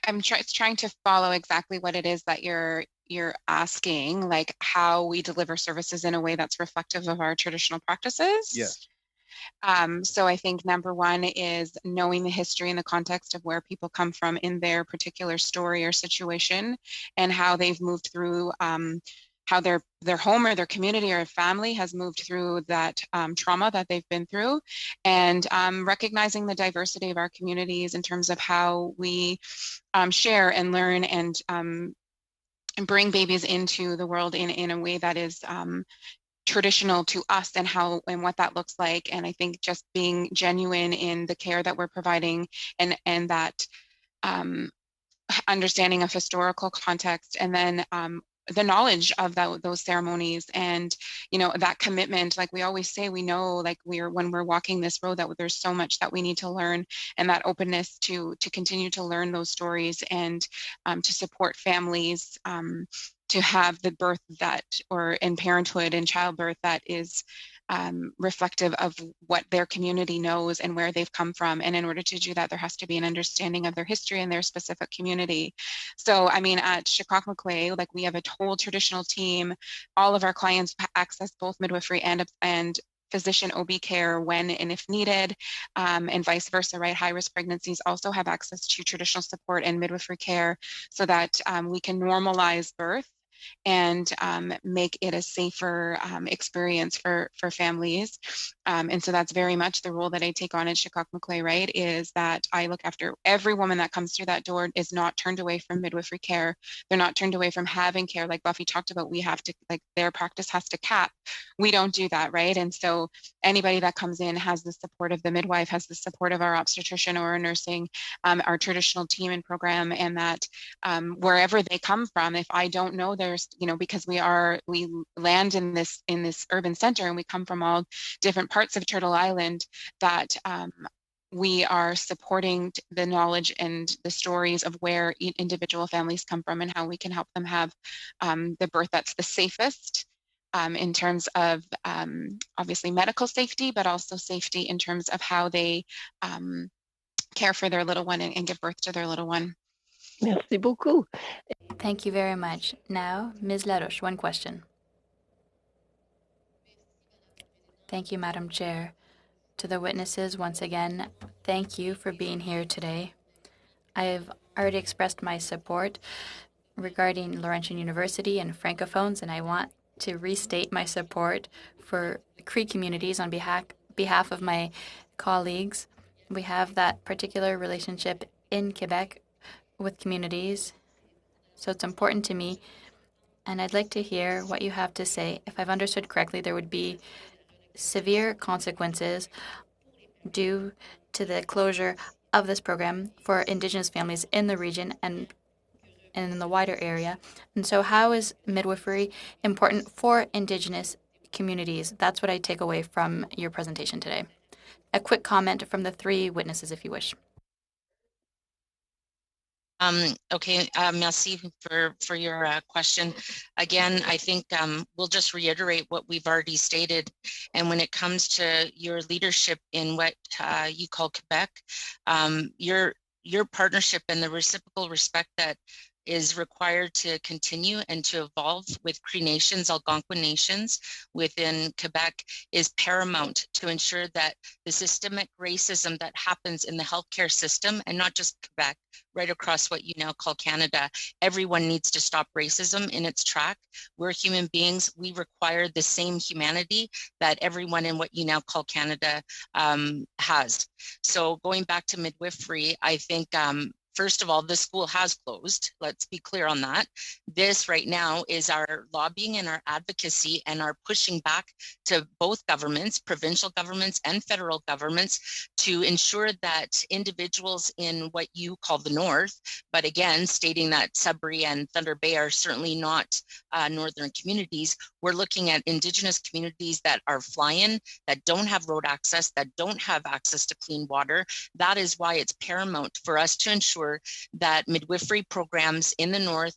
I'm trying to follow exactly what it is that you're asking, like how we deliver services in a way that's reflective of our traditional practices.
Yes.
So I think number one is knowing the history and the context of where people come from in their particular story or situation, and how they've moved through, how their home or their community or family has moved through that trauma that they've been through, and recognizing the diversity of our communities in terms of how we share and learn and bring babies into the world in a way that is traditional to us, and how and what that looks like. And I think just being genuine in the care that we're providing, and that understanding of historical context, and then the knowledge of those ceremonies, and that commitment. Like we always say, we know, like when we're walking this road, that there's so much that we need to learn, and that openness to continue to learn those stories, and to support families to have the birth that, or in parenthood and childbirth, that is reflective of what their community knows and where they've come from. And in order to do that, there has to be an understanding of their history and their specific community. So, I mean, at Shikok-Makwe, like we have a whole traditional team. All of our clients access both midwifery and physician OB care when and if needed, and vice versa, right? High-risk pregnancies also have access to traditional support and midwifery care so that we can normalize birth and make it a safer experience for families. And so that's very much the role that I take on at Shikok-Macleay, right? Is that I look after every woman that comes through that door is not turned away from midwifery care. They're not turned away from having care. Like Buffy talked about, we have to, like their practice has to cap. We don't do that, right? And so anybody that comes in has the support of the midwife, has the support of our obstetrician or our nursing, our traditional team and program, and that wherever they come from, if I don't know, there's, you know, because we land in this urban center and we come from all different parts of Turtle Island, that we are supporting the knowledge and the stories of where individual families come from and how we can help them have the birth that's the safest in terms of obviously medical safety, but also safety in terms of how they care for their little one and give birth to their little one.
Merci beaucoup.
Thank you very much. Now, Ms. Larouche, one question. Thank you, Madam Chair. To the witnesses, once again, thank you for being here today. I have already expressed my support regarding Laurentian University and Francophones, and I want to restate my support for Cree communities on behalf of my colleagues. We have that particular relationship in Quebec with communities, so it's important to me, and I'd like to hear what you have to say. If I've understood correctly, there would be severe consequences due to the closure of this program for Indigenous families in the region and in the wider area. And so how is midwifery important for Indigenous communities? That's what I take away from your presentation today. A quick comment from the three witnesses, if you wish.
Okay, merci for your question. Again, I think we'll just reiterate what we've already stated. And when it comes to your leadership in what you call Quebec, your partnership and the reciprocal respect that is required to continue and to evolve with Cree nations, Algonquin nations within Quebec is paramount to ensure that the systemic racism that happens in the healthcare system, and not just Quebec, right across what you now call Canada, everyone needs to stop racism in its track. We're human beings. We require the same humanity that everyone in what you now call Canada has. So going back to midwifery, I think first of all, the school has closed. Let's be clear on that. This right now is our lobbying and our advocacy and our pushing back to both governments, provincial governments and federal governments, to ensure that individuals in what you call the North, but again, stating that Sudbury and Thunder Bay are certainly not northern communities, we're looking at Indigenous communities that are fly-in, that don't have road access, that don't have access to clean water. That is why it's paramount for us to ensure that midwifery programs in the North,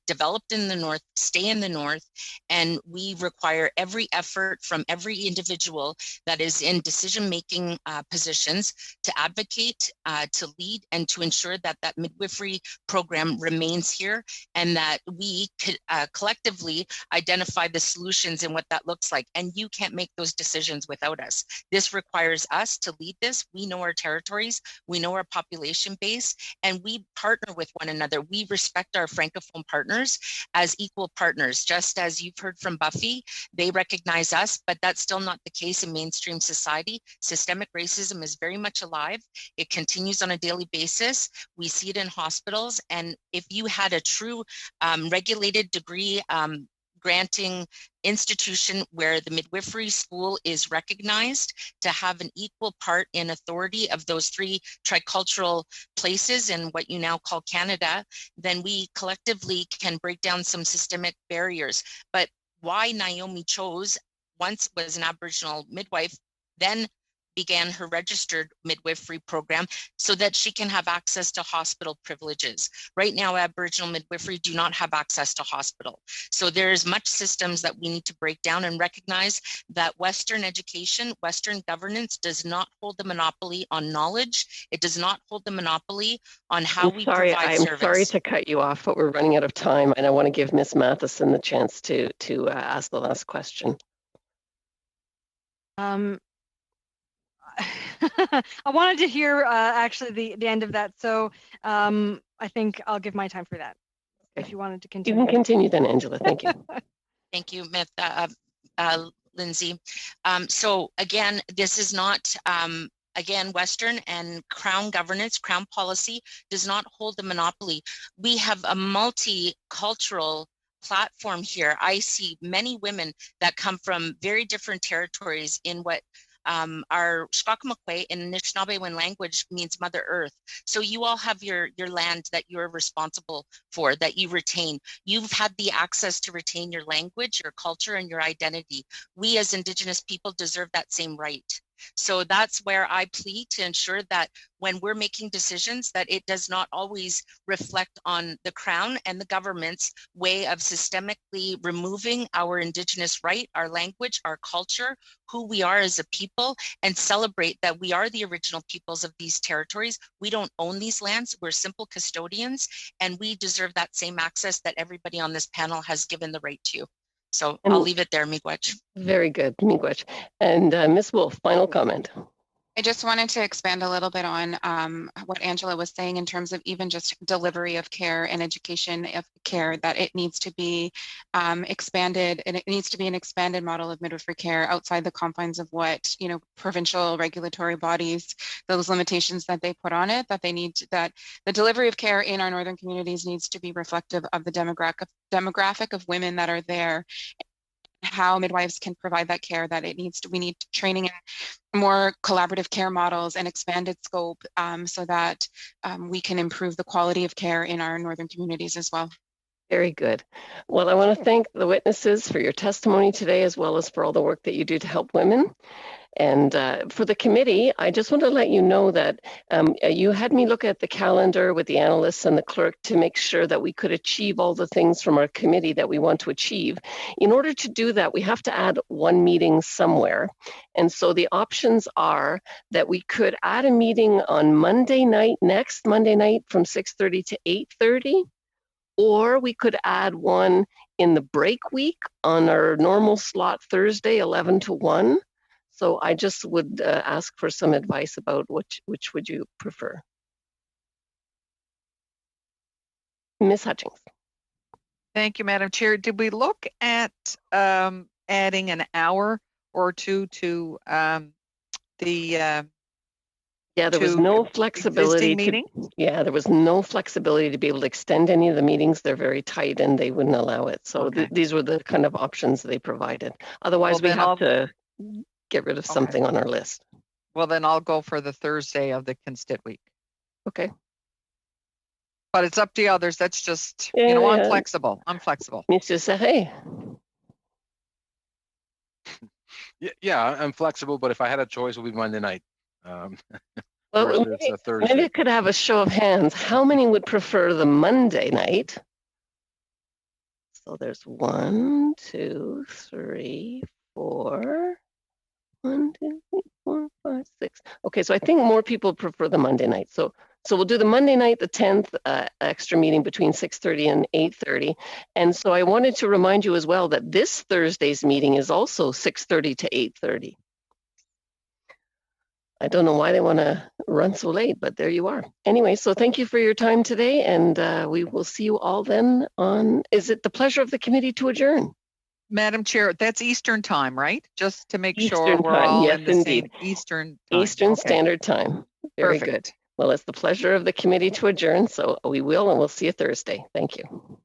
developed in the North, stay in the North, and we require every effort from every individual that is in decision-making positions to advocate, to lead, and to ensure that that midwifery program remains here, and that we could collectively identify the solutions and what that looks like. And you can't make those decisions without us. This requires us to lead this. We know our territories, we know our population base, and we partner with one another. We respect our Francophone partners as equal partners. Just as you've heard from Buffy, they recognize us, but that's still not the case in mainstream society. Systemic racism is very much alive. It continues on a daily basis. We see it in hospitals. And if you had a true regulated degree granting institution where the midwifery school is recognized to have an equal part in authority of those three tricultural places in what you now call Canada, then we collectively can break down some systemic barriers. But why Naomi chose, once was an Aboriginal midwife, then began her registered midwifery program so that she can have access to hospital privileges. Right now, Aboriginal midwifery do not have access to hospital. So there's much systems that we need to break down and recognize that Western education, Western governance does not hold the monopoly on knowledge. It does not hold the monopoly on how we provide service.
I'm sorry to cut you off, but we're running out of time, and I want to give Ms. Matheson the chance to ask the last question.
I wanted to hear actually the end of that, so I think I'll give my time for that.
Okay.
If you wanted to
You
continue.
can continue then, Angela. Thank you.
Thank you, Lindsay. So again, this is not, again, Western and Crown governance, Crown policy does not hold the monopoly. We have a multicultural platform here. I see many women that come from very different territories in what our Shkakamukwe in Anishinaabemowin language means Mother Earth. So you all have your land that you're responsible for, that you retain. You've had the access to retain your language, your culture, and your identity. We as Indigenous people deserve that same right. So that's where I plead to ensure that when we're making decisions, that it does not always reflect on the Crown and the government's way of systemically removing our Indigenous right, our language, our culture, who we are as a people, and celebrate that we are the original peoples of these territories. We don't own these lands. We're simple custodians, and we deserve that same access that everybody on this panel has given the right to. So I'll leave it there, Miigwech.
Very good, Miigwech. And Ms. Wolf, final comment.
I just wanted to expand a little bit on what Angela was saying in terms of even just delivery of care and education of care, that it needs to be expanded, and it needs to be an expanded model of midwifery care outside the confines of what, you know, provincial regulatory bodies, those limitations that they put on it, that they need to, that the delivery of care in our northern communities needs to be reflective of the demographic of women that are there, how midwives can provide that care, that it needs to, we need training in more collaborative care models and expanded scope so that we can improve the quality of care in our northern communities as well.
Very good. Well, I want to thank the witnesses for your testimony today, as well as for all the work that you do to help women. And for the committee, I just want to let you know that you had me look at the calendar with the analysts and the clerk to make sure that we could achieve all the things from our committee that we want to achieve. In order to do that, we have to add one meeting somewhere. And so the options are that we could add a meeting on Monday night, next Monday night from 6:30 to 8:30, or we could add one in the break week on our normal slot Thursday, 11 to 1. So I just would ask for some advice about which would you prefer? Ms. Hutchings.
Thank you, Madam Chair. Did we look at adding an hour or two to the
yeah, there was no flexibility there was no flexibility to be able to extend any of the meetings. They're very tight and they wouldn't allow it. So these were the kind of options they provided. Otherwise, we have to get rid of something on our list.
Well, then I'll go for the Thursday of the Constit week.
Okay.
But it's up to the others. That's just, you know, I'm flexible. I'm flexible.
Mr. Sahay.
Yeah, I'm flexible, but if I had a choice, it would be Monday night.
Well, maybe it could have a show of hands. How many would prefer the Monday night? So there's 1, 2, 3, 4. 1, 2, 3, 4, 5, 6. Okay, so I think more people prefer the Monday night. So we'll do the Monday night, the 10th extra meeting between 6:30 and 8:30. And so I wanted to remind you as well that this Thursday's meeting is also 6:30 to 8:30. I don't know why they want to run so late, but there you are. Anyway, so thank you for your time today, and we will see you all then on, is it the pleasure of the committee to adjourn?
Madam Chair, that's Eastern time, right? Just to make sure we're
time.
all
Yes,
in the
indeed.
same Eastern time.
Eastern Standard Time. Very good. Well, it's the pleasure of the committee to adjourn, so we will, and we'll see you Thursday. Thank you.